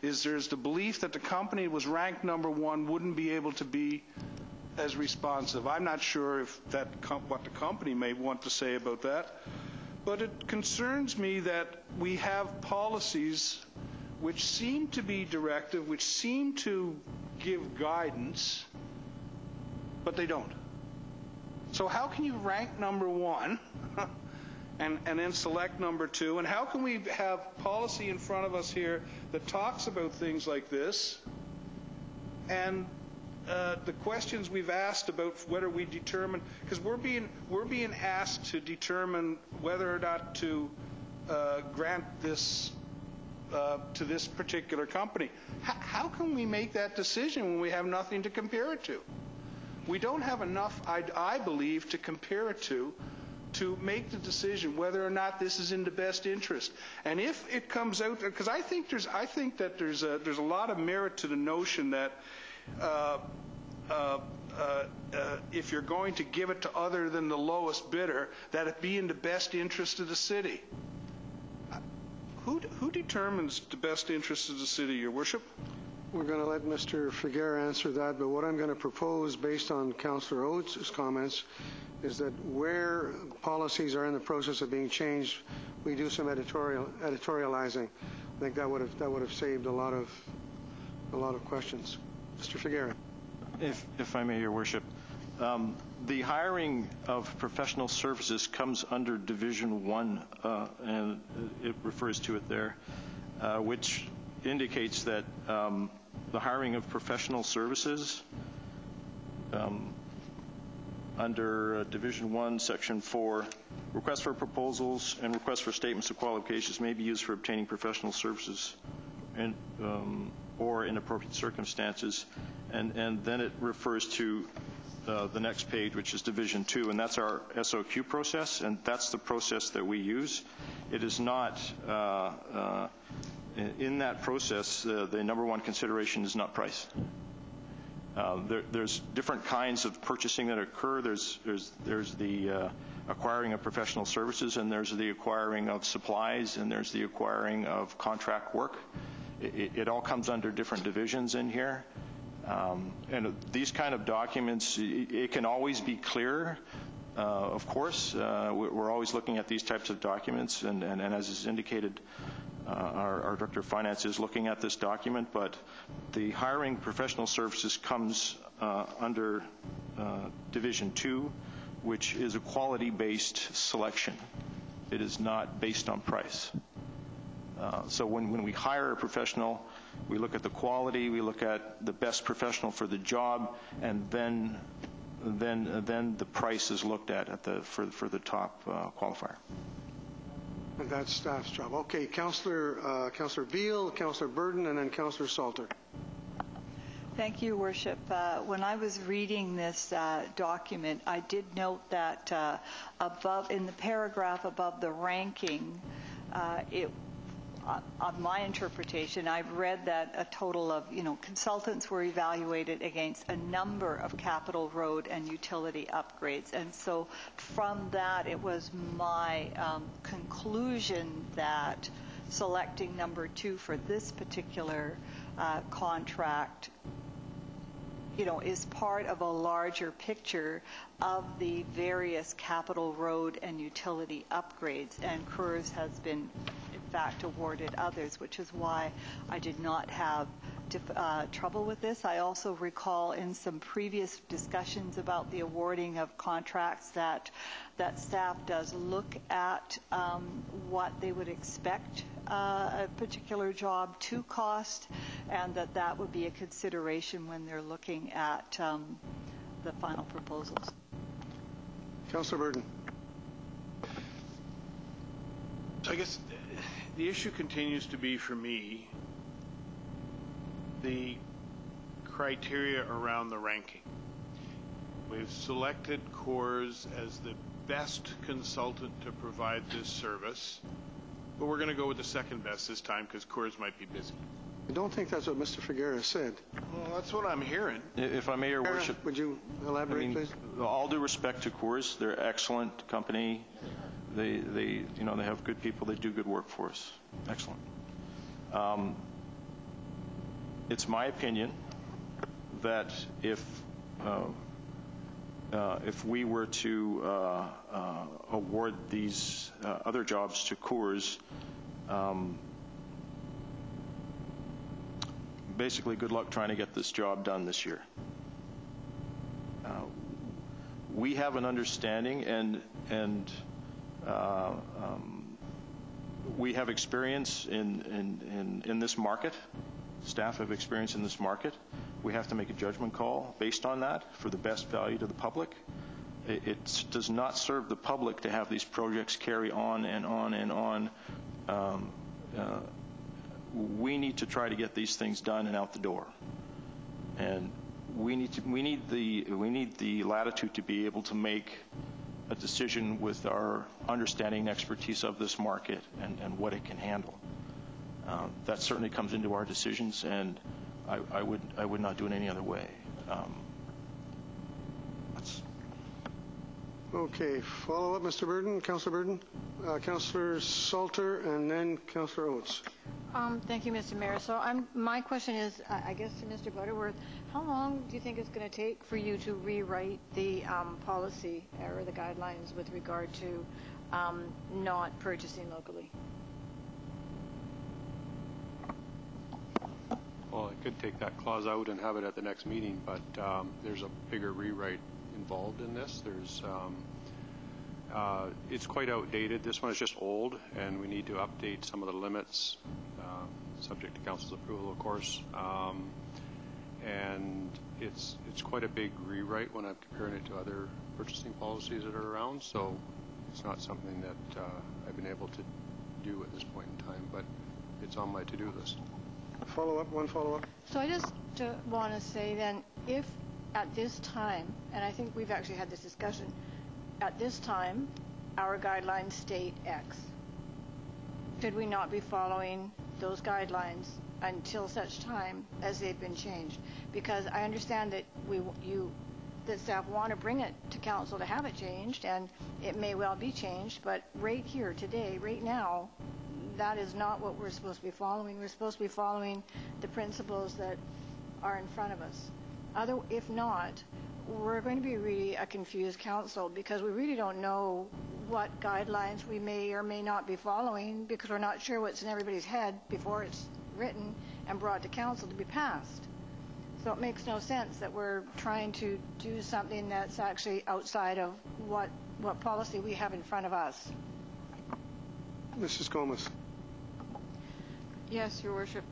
is there's the belief that the company that was ranked number one wouldn't be able to be as responsive. I'm not sure if what the company may want to say about that, but it concerns me that we have policies which seem to be directive, which seem to give guidance, but they don't. So how can you rank number one and then select number two? And how can we have policy in front of us here that talks about things like this? And the questions we've asked about whether we determine, because we're being asked to determine whether or not to grant this to this particular company. How can we make that decision when we have nothing to compare it to? We don't have enough, I believe, to compare it to make the decision whether or not this is in the best interest. And if it comes out, because I think that there's a lot of merit to the notion that if you're going to give it to other than the lowest bidder, that it be in the best interest of the city. Who determines the best interest of the city, Your Worship? We're going to let Mr. Figuera answer that, but what I'm going to propose, based on Councillor Oates' comments, is that where policies are in the process of being changed, we do some editorializing. I think that would have saved a lot of questions. Mr. Figuera. If I may, Your Worship, the hiring of professional services comes under Division 1, and it refers to it there, which indicates that the hiring of professional services under Division 1, Section 4, requests for proposals and requests for statements of qualifications may be used for obtaining professional services and, or in appropriate circumstances. And then it refers to the next page, which is Division 2, and that's our SOQ process, and that's the process that we use. It is not, in that process, the number one consideration is not price. There's different kinds of purchasing that occur. There's the acquiring of professional services, and there's the acquiring of supplies, and there's the acquiring of contract work. It all comes under different divisions in here. And these kind of documents, it can always be clearer. Of course, we're always looking at these types of documents, and as is indicated, our Director of Finance is looking at this document, but the hiring professional services comes under Division 2, which is a quality-based selection. It is not based on price. So when we hire a professional, we look at the quality, we look at the best professional for the job, and then the price is looked at for the top qualifier. And that's staff's job. Okay, Councillor Beale, Councillor Burden, and then Councillor Salter. Thank you, Worship. When I was reading this document, I did note that above, in the paragraph above the ranking, on my interpretation, I've read that a total of, consultants were evaluated against a number of capital road and utility upgrades. And so from that, it was my conclusion that selecting number 2 for this particular contract is part of a larger picture of the various capital road and utility upgrades. And CURS has been fact awarded others, which is why I did not have trouble with this. I also recall in some previous discussions about the awarding of contracts that staff does look at what they would expect a particular job to cost, and that would be a consideration when they're looking at the final proposals. Councillor Burden. So I guess the issue continues to be, for me, the criteria around the ranking. We've selected CORS as the best consultant to provide this service, but we're going to go with the second best this time because CORS might be busy. I don't think that's what Mr. Figueroa said. Well, that's what I'm hearing. If I may, Your Worship, Would you elaborate, please? all due respect to Coors, they're an excellent company. They have good people. They do good work for us. Excellent. It's my opinion that if we were to award these other jobs to Coors, basically, good luck trying to get this job done this year. We have an understanding, and we have experience in this market. Staff have experience in this market. We have to make a judgment call based on that for the best value to the public. It does not serve the public to have these projects carry on and on and on. We need to try to get these things done and out the door, and we need the latitude to be able to make a decision with our understanding and expertise of this market and what it can handle. That certainly comes into our decisions, and I would not do it any other way. Okay, follow up, Mr. Burden, Councillor Burden, Councillor Salter, and then Councillor Oates. Thank you, Mr. Mayor. So my question is, I guess to Mr. Butterworth, how long do you think it's going to take for you to rewrite the policy or the guidelines with regard to not purchasing locally? Well, I could take that clause out and have it at the next meeting, but there's a bigger rewrite involved in this. It's quite outdated. This one is just old, and we need to update some of the limits, subject to council's approval, of course. And it's quite a big rewrite when I'm comparing it to other purchasing policies that are around. So it's not something that I've been able to do at this point in time, but it's on my to-do list. One follow-up. So I just want to say then, if at this time, and I think we've actually had this discussion, at this time, our guidelines state X. Should we not be following those guidelines until such time as they've been changed? Because I understand that that staff want to bring it to council to have it changed, and it may well be changed, but right here today, right now, that is not what we're supposed to be following. We're supposed to be following the principles that are in front of us. If not, we're going to be really a confused council, because we really don't know what guidelines we may or may not be following, because we're not sure what's in everybody's head before it's written and brought to council to be passed. So it makes no sense that we're trying to do something that's actually outside of what policy we have in front of us. Mrs. Gomez. Yes, Your Worship.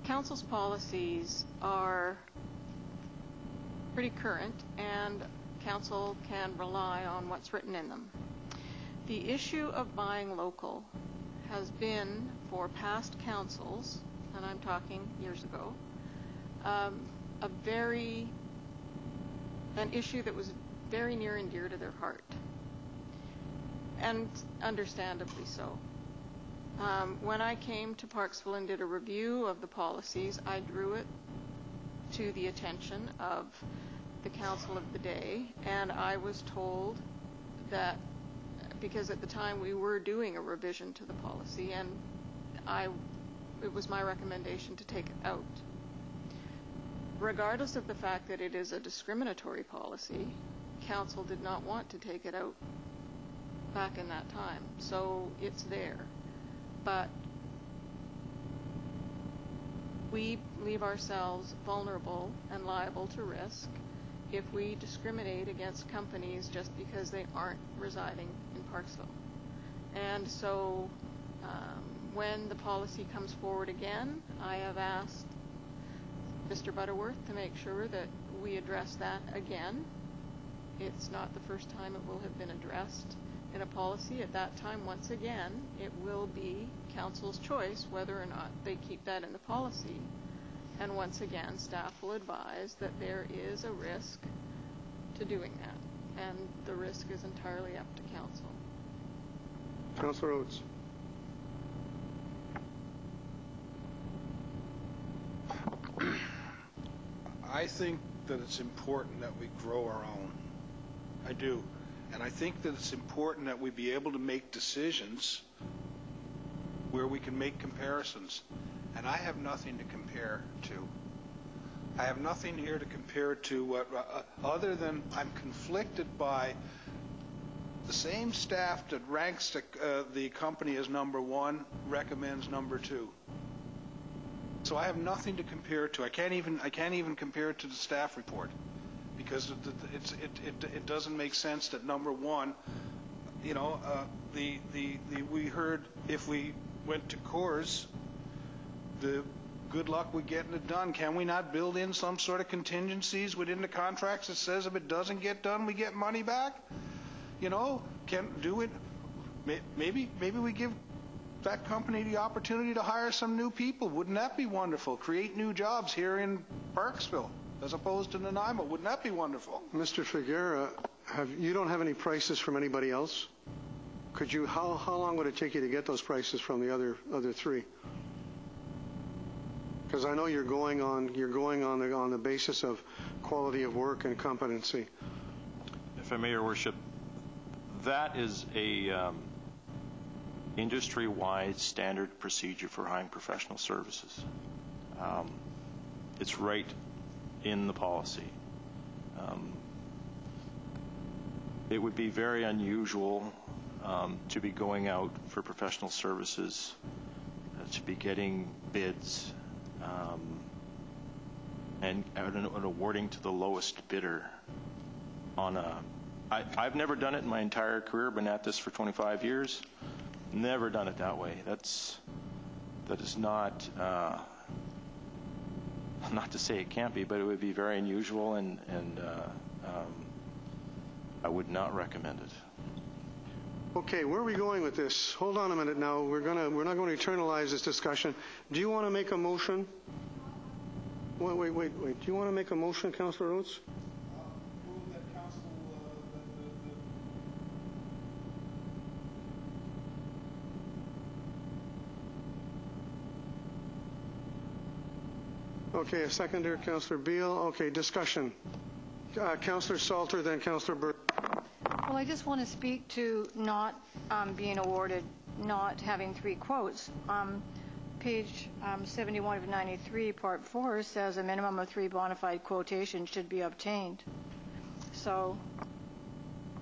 Council's policies are pretty current, and council can rely on what's written in them. The issue of buying local has been, for past councils, and I'm talking years ago, an issue that was very near and dear to their heart, and understandably so. When I came to Parksville and did a review of the policies, I drew it to the attention of the council of the day, and I was told that, because at the time we were doing a revision to the policy, and it was my recommendation to take it out. Regardless of the fact that it is a discriminatory policy, council did not want to take it out back in that time, so it's there. But we leave ourselves vulnerable and liable to risk if we discriminate against companies just because they aren't residing in Parksville. And so when the policy comes forward again, I have asked Mr. Butterworth to make sure that we address that again. It's not the first time it will have been addressed in a policy. At that time, once again, it will be council's choice whether or not they keep that in the policy. And once again, staff will advise that there is a risk to doing that, and the risk is entirely up to council. Councillor Oates. I think that it's important that we grow our own. I do. And I think that it's important that we be able to make decisions where we can make comparisons. And I have nothing to compare to. I have nothing here to compare to what, other than I'm conflicted by the same staff that ranks the company as number one recommends number two. So I have nothing to compare to. I can't even compare it to the staff report, because it doesn't make sense that number one, you know, we heard if we went to Coors, the good luck with getting it done. Can we not build in some sort of contingencies within the contracts that says if it doesn't get done, we get money back? You know, can do it. Maybe we give that company the opportunity to hire some new people. Wouldn't that be wonderful? Create new jobs here in Parksville as opposed to Nanaimo. Wouldn't that be wonderful? Mr. Figuera, you don't have any prices from anybody else? Could you? How long would it take you to get those prices from the other three? Because I know you're going on the basis of quality of work and competency. If I may, Your Worship, that is a industry-wide standard procedure for hiring professional services. It's right in the policy. It would be very unusual to be going out for professional services, to be getting bids, and awarding to the lowest bidder on a... I've never done it in my entire career, been at this for 25 years. Never done it that way. That is not to say it can't be, but it would be very unusual, and I would not recommend it. Okay, where are we going with this? Hold on a minute now. We're not going to eternalize this discussion. Do you want to make a motion? Wait. Do you want to make a motion, Councillor Oates? Move that council, Okay, a seconder, Councillor Beal. Okay, discussion. Councillor Salter, then Councillor Burke. Well, I just want to speak to not being awarded, not having three quotes. Page 71 of 93, Part 4 says a minimum of 3 bona fide quotations should be obtained. So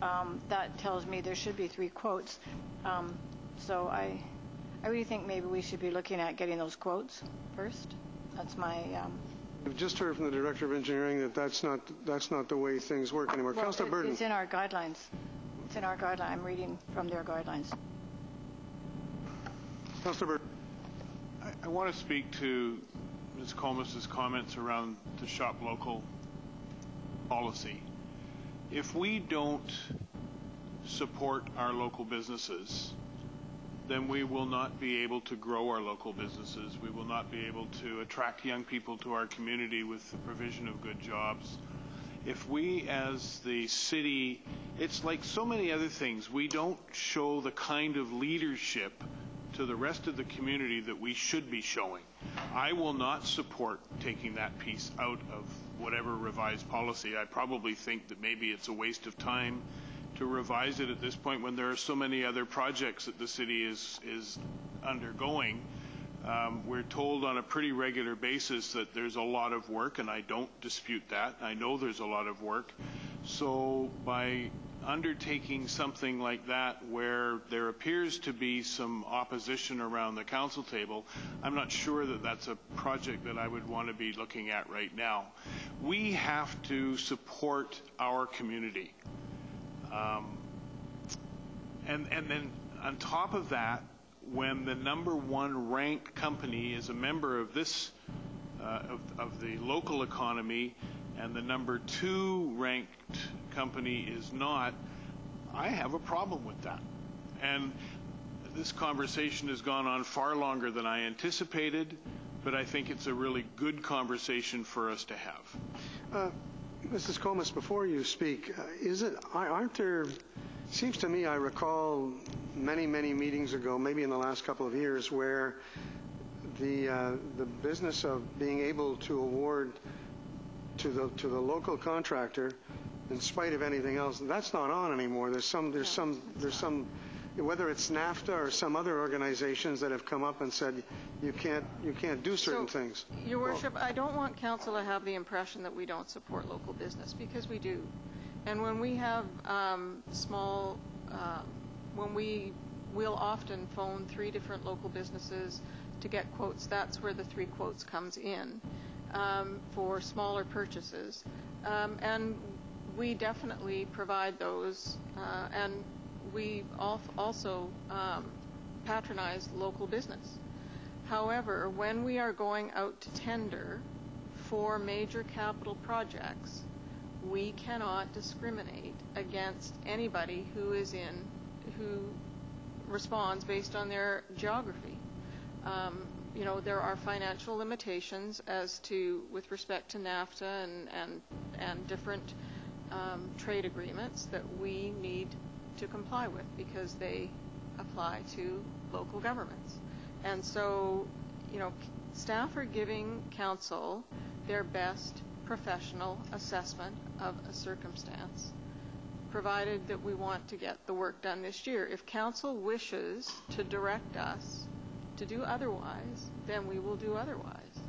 that tells me there should be 3 quotes. So I really think maybe we should be looking at getting those quotes first. That's my... We've just heard from the Director of Engineering that that's not the way things work anymore. Well, Councillor Burton. It's in our guidelines. It's in our guidelines. I'm reading from their guidelines. Councillor Burton. I want to speak to Ms. Comus's comments around the shop local policy. If we don't support our local businesses, then we will not be able to grow our local businesses. We will not be able to attract young people to our community with the provision of good jobs. If we as the city, it's like so many other things, we don't show the kind of leadership to the rest of the community that we should be showing. I will not support taking that piece out of whatever revised policy. I probably think that maybe it's a waste of time to revise it at this point when there are so many other projects that the city is undergoing. We're told on a pretty regular basis that there's a lot of work, and I don't dispute that. I know there's a lot of work. So by undertaking something like that where there appears to be some opposition around the council table, I'm not sure that that's a project that I would want to be looking at right now. We have to support our community. And then on top of that, when the #1 ranked company is a member of this of the local economy, and the #2 ranked company is not, I have a problem with that. And this conversation has gone on far longer than I anticipated, but I think it's a really good conversation for us to have. Mrs. Comus, before you speak, aren't there, seems to me I recall many meetings ago, maybe in the last couple of years, where the business of being able to award to the local contractor, in spite of anything else. That's not on anymore. There's some, whether it's NAFTA or some other organizations that have come up and said you can't do certain things. Your Worship, I don't want council to have the impression that we don't support local business, because we do. And when we have we'll often phone 3 different local businesses to get quotes. That's where the 3 quotes comes in for smaller purchases. And we definitely provide those, and we also patronize local business. However, when we are going out to tender for major capital projects, we cannot discriminate against anybody who responds based on their geography. There are financial limitations with respect to NAFTA and different trade agreements that we need to comply with, because they apply to local governments. And so, staff are giving council their best professional assessment of a circumstance, provided that we want to get the work done this year. If council wishes to direct us to do otherwise, then we will do otherwise.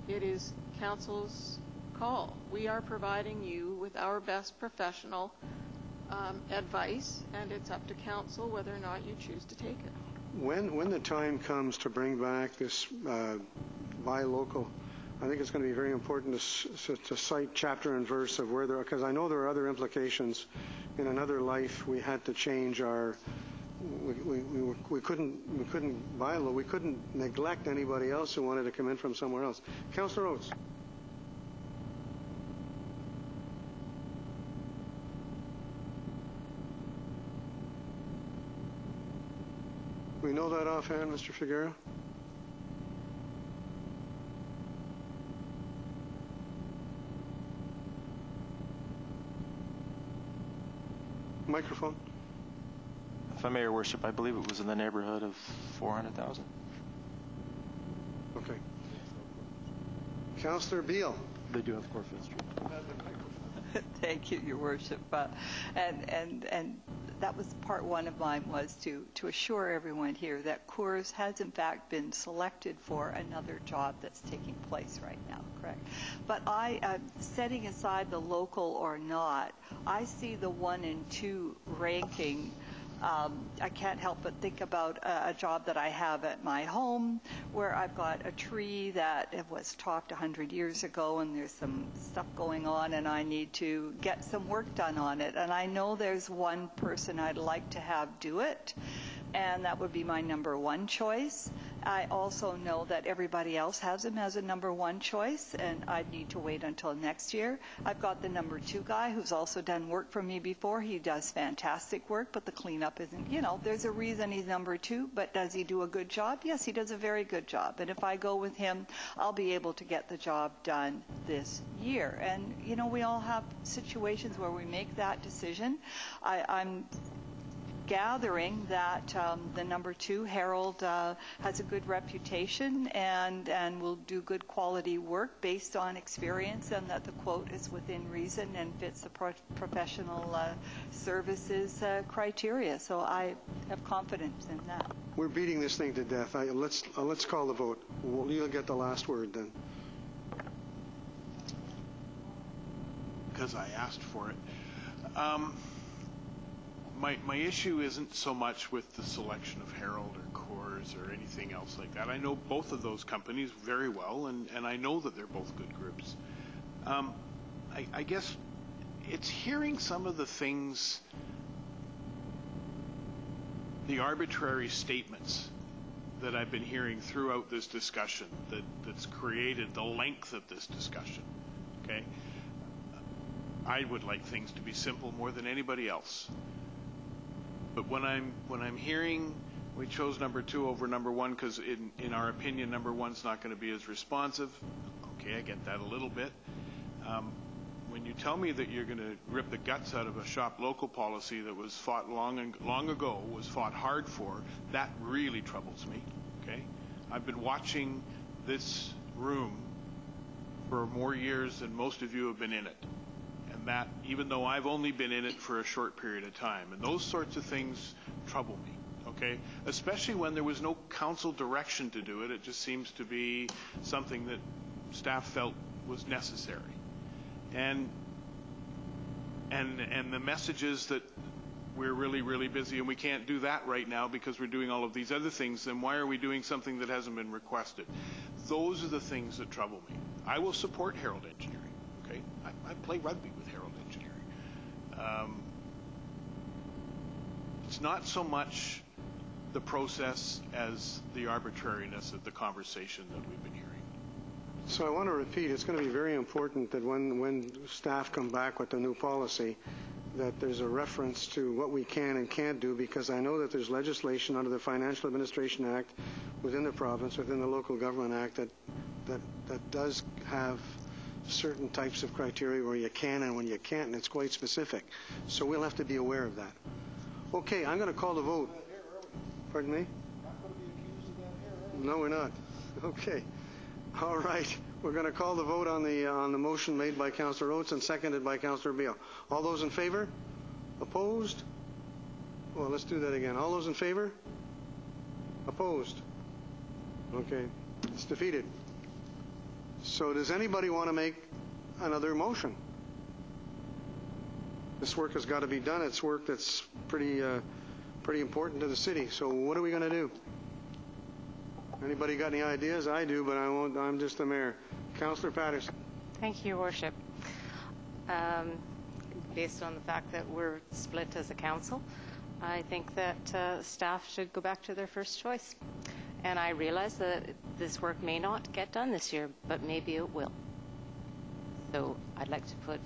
It is council's call. We are providing you with our best professional advice, and it's up to council whether or not you choose to take it. When the time comes to bring back this buy local, I think it's going to be very important to cite chapter and verse of where because I know there are other implications. In another life, we had to change our. We couldn't buy low. We couldn't neglect anybody else who wanted to come in from somewhere else. Councillor Oates. We know that offhand, Mr. Figueroa? Microphone. If I may, Your Worship, I believe it was in the neighborhood of 400,000. Okay. Councillor Beale. They do have Corfield Street. Thank you, Your Worship. And that was part one of mine, was to assure everyone here that Coors has in fact been selected for another job that's taking place right now, correct? But setting aside the local or not, I see the 1 and 2 ranking. I can't help but think about a job that I have at my home, where I've got a tree that was topped 100 years ago, and there's some stuff going on, and I need to get some work done on it. And I know there's one person I'd like to have do it, and that would be my number 1 choice. I also know that everybody else has him as a number 1 choice, and I'd need to wait until next year. I've got the number 2 guy who's also done work for me before. He does fantastic work, but the cleanup isn't, there's a reason he's number 2, but does he do a good job? Yes, he does a very good job. And if I go with him, I'll be able to get the job done this year. And, we all have situations where we make that decision. I'm gathering that the number 2, Harold, has a good reputation and will do good quality work based on experience, and that the quote is within reason and fits the professional services criteria. So I have confidence in that. We're beating this thing to death. Let's call the vote. You'll get the last word then. Because I asked for it. My issue isn't so much with the selection of Harold or Coors or anything else like that. I know both of those companies very well, and I know that they're both good groups. I guess it's hearing some of the things, the arbitrary statements that I've been hearing throughout this discussion that's created the length of this discussion. Okay? I would like things to be simple more than anybody else. But when I'm hearing we chose number 2 over number 1 because in our opinion number 1's not going to be as responsive. Okay, I get that a little bit. When you tell me that you're going to rip the guts out of a shop local policy that was fought long ago, was fought hard for, that really troubles me. Okay, I've been watching this room for more years than most of you have been in it. And that, even though I've only been in it for a short period of time. And those sorts of things trouble me, okay? Especially when there was no council direction to do it. It just seems to be something that staff felt was necessary. And the message is that we're really, really busy and we can't do that right now because we're doing all of these other things, then why are we doing something that hasn't been requested? Those are the things that trouble me. I will support Herald Engineering, okay? I play rugby with Herald Engineering. It's not so much the process as the arbitrariness of the conversation that we've been hearing. So I want to repeat, it's going to be very important that when staff come back with the new policy, that there's a reference to what we can and can't do, because I know that there's legislation under the Financial Administration Act within the province, within the Local Government Act, that does have certain types of criteria where you can and when you can't, and it's quite specific. So we'll have to be aware of that. Okay, I'm going to call the vote. Pardon me? No, we're not. Okay. All right. We're going to call the vote on the motion made by Councillor Oates and seconded by Councillor Beale. All those in favor? Opposed? Well, let's do that again. All those in favor? Opposed? Okay. It's defeated. So does anybody want to make another motion? This work has got to be done. It's work that's pretty important to the city. So what are we going to do? Anybody got any ideas? I do, but I won't. I'm just the mayor. Councillor Patterson. Thank you, Your Worship. Based on the fact that we're split as a council, I think that staff should go back to their first choice. And I realize that this work may not get done this year, but maybe it will. So I'd like to put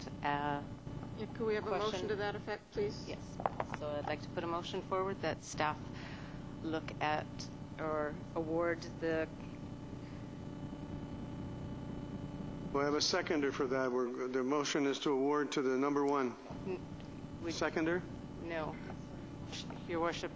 Could we have a motion to that effect, please? Yes. So I'd like to put a motion forward that staff look at or award the... We have a seconder for that. The motion is to award to the number one. Seconder? No. Your Worship,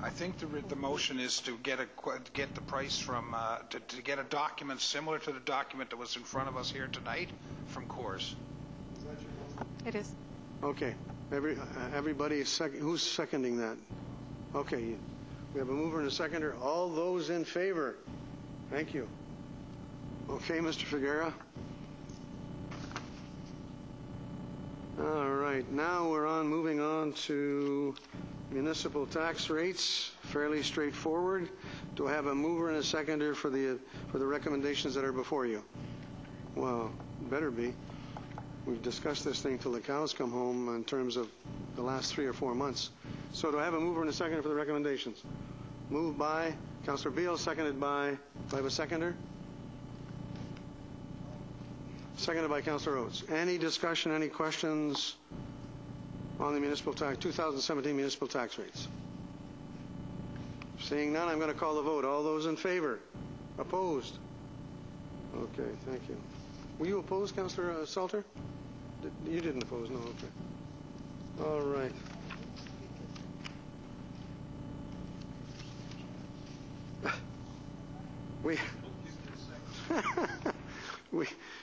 I think the motion is to get the price from to get a document similar to the document that was in front of us here tonight from Coors. It is. Okay. Everybody is who's seconding that? Okay. We have a mover and a seconder. All those in favor? Thank you. Okay, Mr. Figuera. All right. Now we're moving on to municipal tax rates. Fairly straightforward. Do I have a mover and a seconder for the recommendations that are before you? Well, better be. We've discussed this thing till the cows come home in terms of the last 3 or 4 months. So do I have a mover and a seconder for the recommendations? Moved by Councillor Beale, seconded by, do I have a seconder? Seconded by Councillor Oates. Any discussion, any questions on the municipal tax, 2017 municipal tax rates? Seeing none, I'm going to call the vote. All those in favor? Opposed? Okay, thank you. Were you opposed, Councillor Salter? You didn't oppose, no, okay. All right.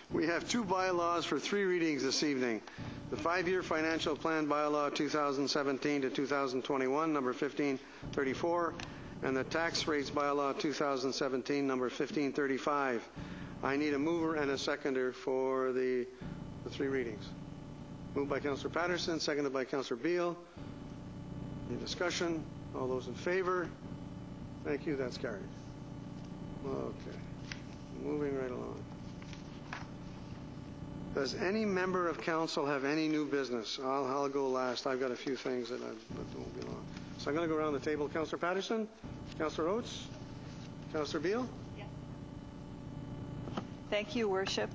We have 2 bylaws for 3 readings this evening. The 5-year financial plan bylaw 2017 to 2021, number 1534, and the tax rates bylaw 2017, number 1535. I need a mover and a seconder for the 3 readings. Moved by Councillor Patterson, seconded by Councillor Beale. Any discussion? All those in favor? Thank you. That's carried. Okay. Moving right along. Does any member of council have any new business? I'll go last. I've got a few things that won't be long. So I'm going to go around the table. Councillor Patterson? Councillor Oates? Councillor Beale? Yes. Thank you, Worship.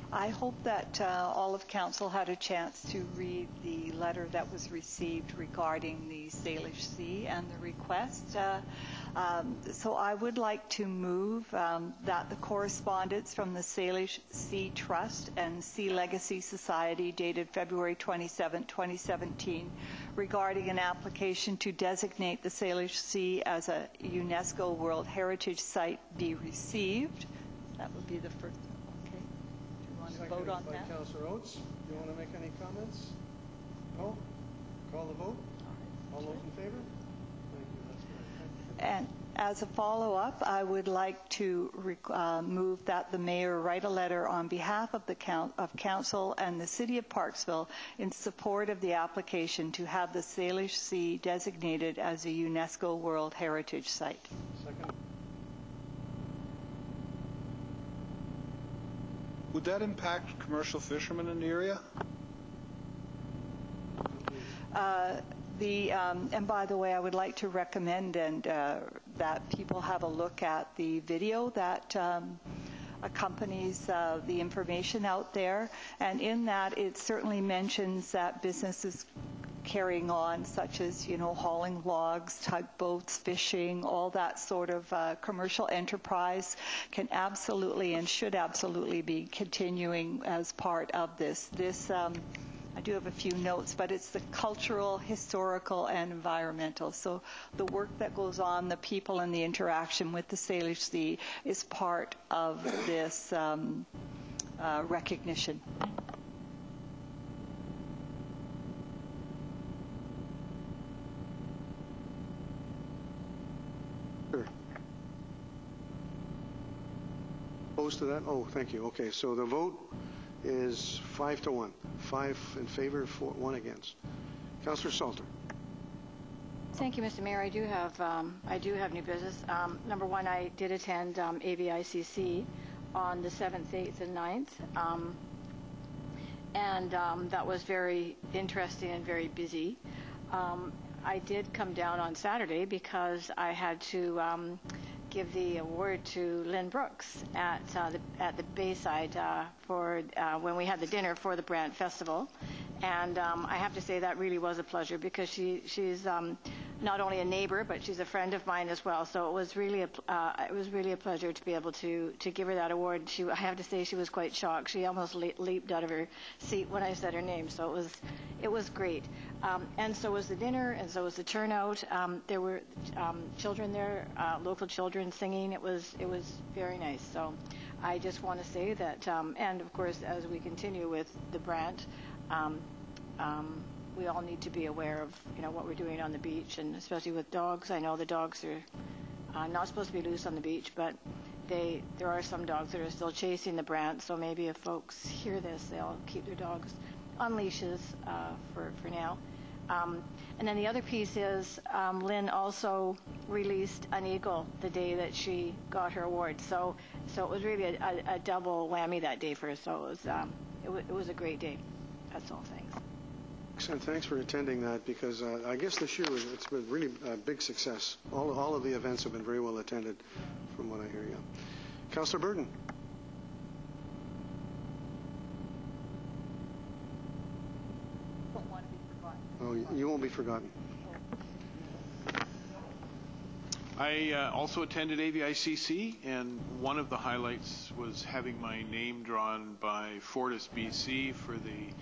I hope that all of council had a chance to read the letter that was received regarding the Salish Sea and the request. So I would like to move that the correspondence from the Salish Sea Trust and Sea Legacy Society dated February 27, 2017 regarding an application to designate the Salish Sea as a UNESCO World Heritage Site be received. That would be the first. Okay. Do you want to vote on that? Seconded by Councillor Oates. Do you want to make any comments? No? Call the vote. All those in favor? Thank you. That's great. Thank you. And as a follow-up, I would like to move that the mayor write a letter on behalf of the council and the city of Parksville in support of the application to have the Salish Sea designated as a UNESCO World Heritage Site. Second. Would that impact commercial fishermen in the area? And by the way, I would like to recommend that people have a look at the video that accompanies the information out there. And in that, it certainly mentions that businesses carrying on, such as, hauling logs, tugboats, fishing, all that sort of commercial enterprise can absolutely and should absolutely be continuing as part of this. I do have a few notes, but it's the cultural, historical, and environmental. So the work that goes on, the people and the interaction with the Salish Sea is part of this recognition. Sure. Opposed to that? Oh, thank you. Okay, so the vote is 5-1. 5 in favor, 1 against. Councillor Salter. Thank you, Mr. Mayor. I do have new business. Number one, I did attend AVICC on the 7th, 8th, and 9th, and that was very interesting and very busy. I did come down on Saturday because I had to give the award to Lynn Brooks at the Bayside for when we had the dinner for the Brant Festival, and I have to say that really was a pleasure because she's not only a neighbor but she's a friend of mine as well. So it was really a pleasure to be able to give her that award. I have to say she was quite shocked. She almost leaped out of her seat when I said her name. So it was great. And so was the dinner, and so was the turnout. There were children there, local children singing. It was very nice. So I just want to say that, and of course, as we continue with the Brant, we all need to be aware of what we're doing on the beach, and especially with dogs. I know the dogs are not supposed to be loose on the beach, but there are some dogs that are still chasing the Brant. So maybe if folks hear this, they'll keep their dogs on leashes for now. And then the other piece is Lynn also released an eagle the day that she got her award. So it was really a double whammy that day for her. So it was a great day. That's all. Thanks. And thanks for attending that, because I guess this year it's been really a big success. All of the events have been very well attended, from what I hear. Yeah. Councillor Burton. Oh, you won't be forgotten. I also attended AVICC, and one of the highlights was having my name drawn by Fortis BC for the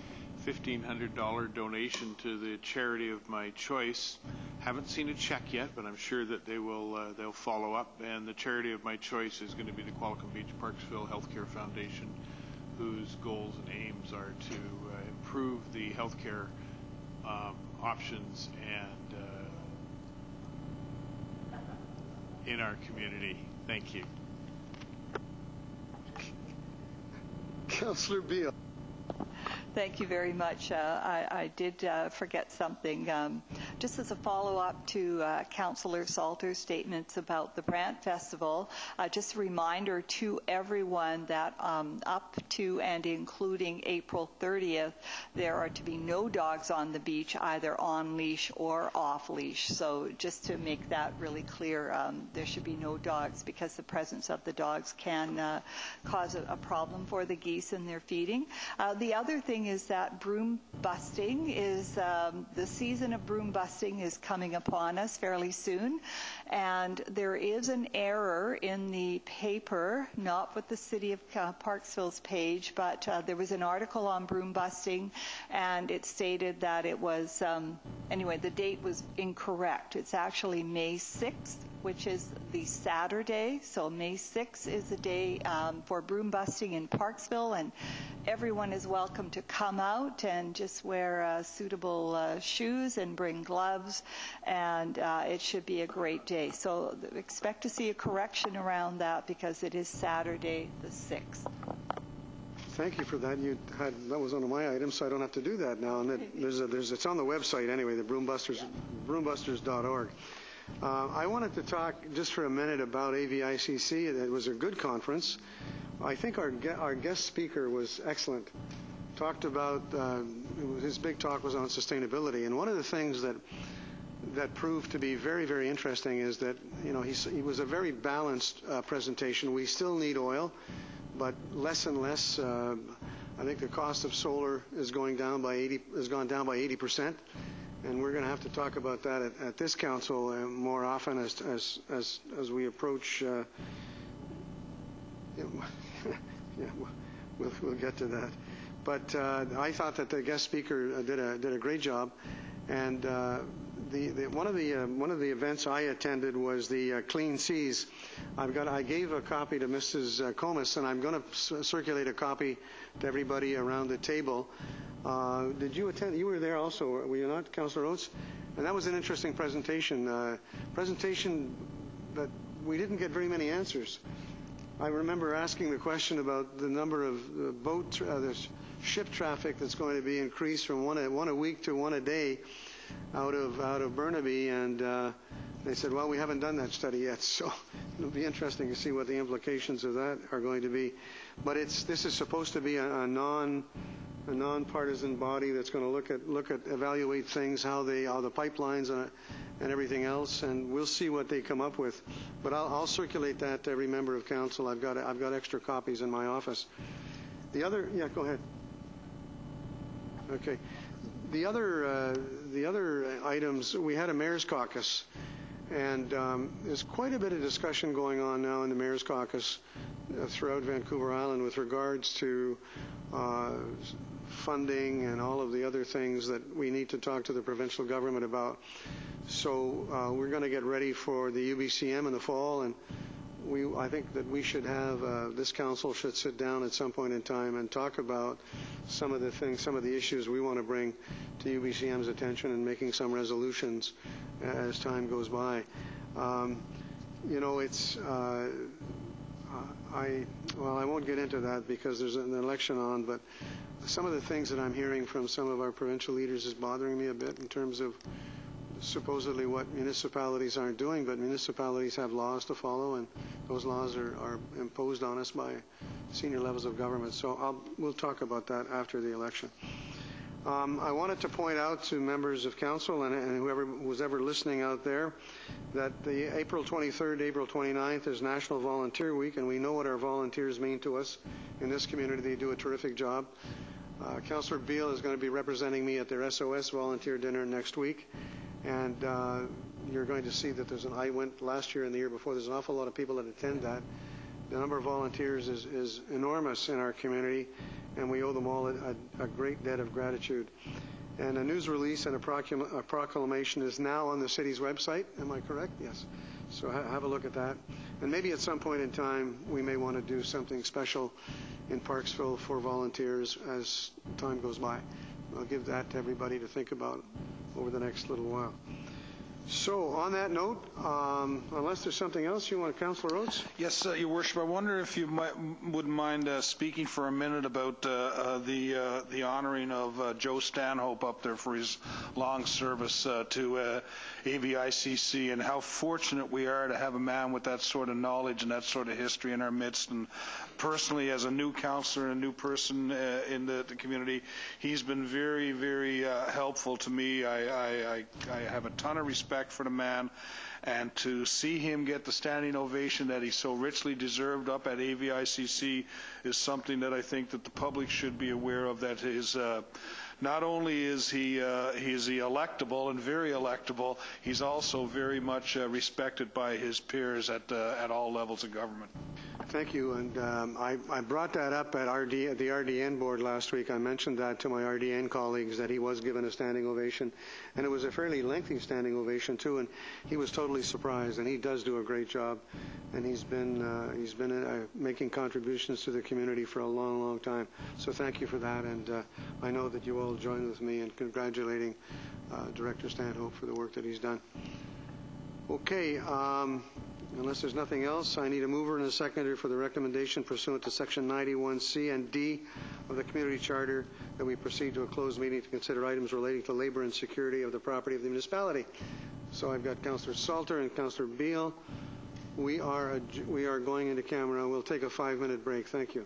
$1,500 donation to the charity of my choice. Haven't seen a check yet, but I'm sure that they'll follow up. And the charity of my choice is going to be the Qualicum Beach Parksville Healthcare Foundation, whose goals and aims are to improve the healthcare options and in our community. Thank you. Councillor Beale. Thank you very much. I did forget something. Just as a follow-up to Councillor Salter's statements about the Brant Festival, just a reminder to everyone that up to and including April 30th, there are to be no dogs on the beach, either on leash or off leash. So just to make that really clear, there should be no dogs, because the presence of the dogs can cause a problem for the geese in their feeding. The other thing is that broom busting is the season of broom busting busting is coming upon us fairly soon. And there is an error in the paper, not with the City of Parksville's page, but there was an article on broom busting, and it stated that it was, anyway, the date was incorrect. It's actually May 6th, which is the Saturday. So May 6th is the day for broom busting in Parksville, and everyone is welcome to come out and just wear suitable shoes and bring gloves, and it should be a great day. So expect to see a correction around that because it is Saturday the 6th. Thank you for that. That was one of my items, so I don't have to do that now. And it's on the website anyway, the broombusters.org. I wanted to talk just for a minute about AVICC. It was a good conference. I think our guest speaker was excellent. Talked about, his big talk was on sustainability. And one of the things that proved to be very, very interesting is that, he was a very balanced presentation. We still need oil, but less and less. I think the cost of solar has gone down by 80%. And we're going to have to talk about that at this council more often as we approach. We'll get to that. But I thought that the guest speaker did a great job, and one of the events I attended was the Clean Seas. I gave a copy to Mrs. Comas, and I'm going to circulate a copy to everybody around the table. Did you attend? You were there also, were you not, Councillor Oates? And that was an interesting presentation. That we didn't get very many answers. I remember asking the question about the number of the ship traffic that's going to be increased from one a week to one a day out of Burnaby, and they said, well, we haven't done that study yet, so it'll be interesting to see what the implications of that are going to be. But this is supposed to be a non-partisan body that's going to evaluate things, how the pipelines and everything else, and we'll see what they come up with. But I'll circulate that to every member of council. I've got extra copies in my office. Go ahead. Okay. The other items, we had a mayor's caucus, and there's quite a bit of discussion going on now in the mayor's caucus throughout Vancouver Island with regards to funding and all of the other things that we need to talk to the provincial government about. So we're going to get ready for the UBCM in the fall, and I think that we should have, this council should sit down at some point in time and talk about some of the things, some of the issues we want to bring to UBCM's attention and making some resolutions as time goes by. I won't get into that because there's an election on, but some of the things that I'm hearing from some of our provincial leaders is bothering me a bit in terms of supposedly what municipalities aren't doing, but municipalities have laws to follow, and those laws are imposed on us by senior levels of government. So we'll talk about that after the election. I wanted to point out to members of council and whoever was ever listening out there that the April 23rd, April 29th is National Volunteer Week, and we know what our volunteers mean to us in this community. They do a terrific job. Councillor Beale is going to be representing me at their SOS volunteer dinner next week. And you're going to see that I went last year and the year before, there's an awful lot of people that attend that. The number of volunteers is enormous in our community, and we owe them all a great debt of gratitude. And a news release and a proclamation is now on the city's website. Am I correct? Yes. So have a look at that. And maybe at some point in time, we may want to do something special in Parksville for volunteers as time goes by. I'll give that to everybody to think about over the next little while. So, on that note, unless there's something else you want, Councillor Oates? Yes, Your Worship. I wonder if you wouldn't mind speaking for a minute about the honoring of Joe Stanhope up there for his long service to AVICC, and how fortunate we are to have a man with that sort of knowledge and that sort of history in our midst. And personally, as a new councillor and a new person in the community, he's been very, very helpful to me. I have a ton of respect for the man, and to see him get the standing ovation that he so richly deserved up at AVICC is something that I think that the public should be aware of, that his not only is he electable and very electable, he's also very much respected by his peers at all levels of government. Thank you. And I brought that up at the RDN board last week. I mentioned that to my RDN colleagues, that he was given a standing ovation, and it was a fairly lengthy standing ovation too. And he was totally surprised. And he does do a great job. And he's been making contributions to the community for a long, long time. So thank you for that. And I know that you all join with me in congratulating Director Stanhope for the work that he's done. Okay. Unless there's nothing else, I need a mover and a seconder for the recommendation pursuant to Section 91C and D of the Community Charter that we proceed to a closed meeting to consider items relating to labor and security of the property of the municipality. So I've got Councillor Salter and Councillor Beal. We are going into camera. We'll take a 5-minute break. Thank you.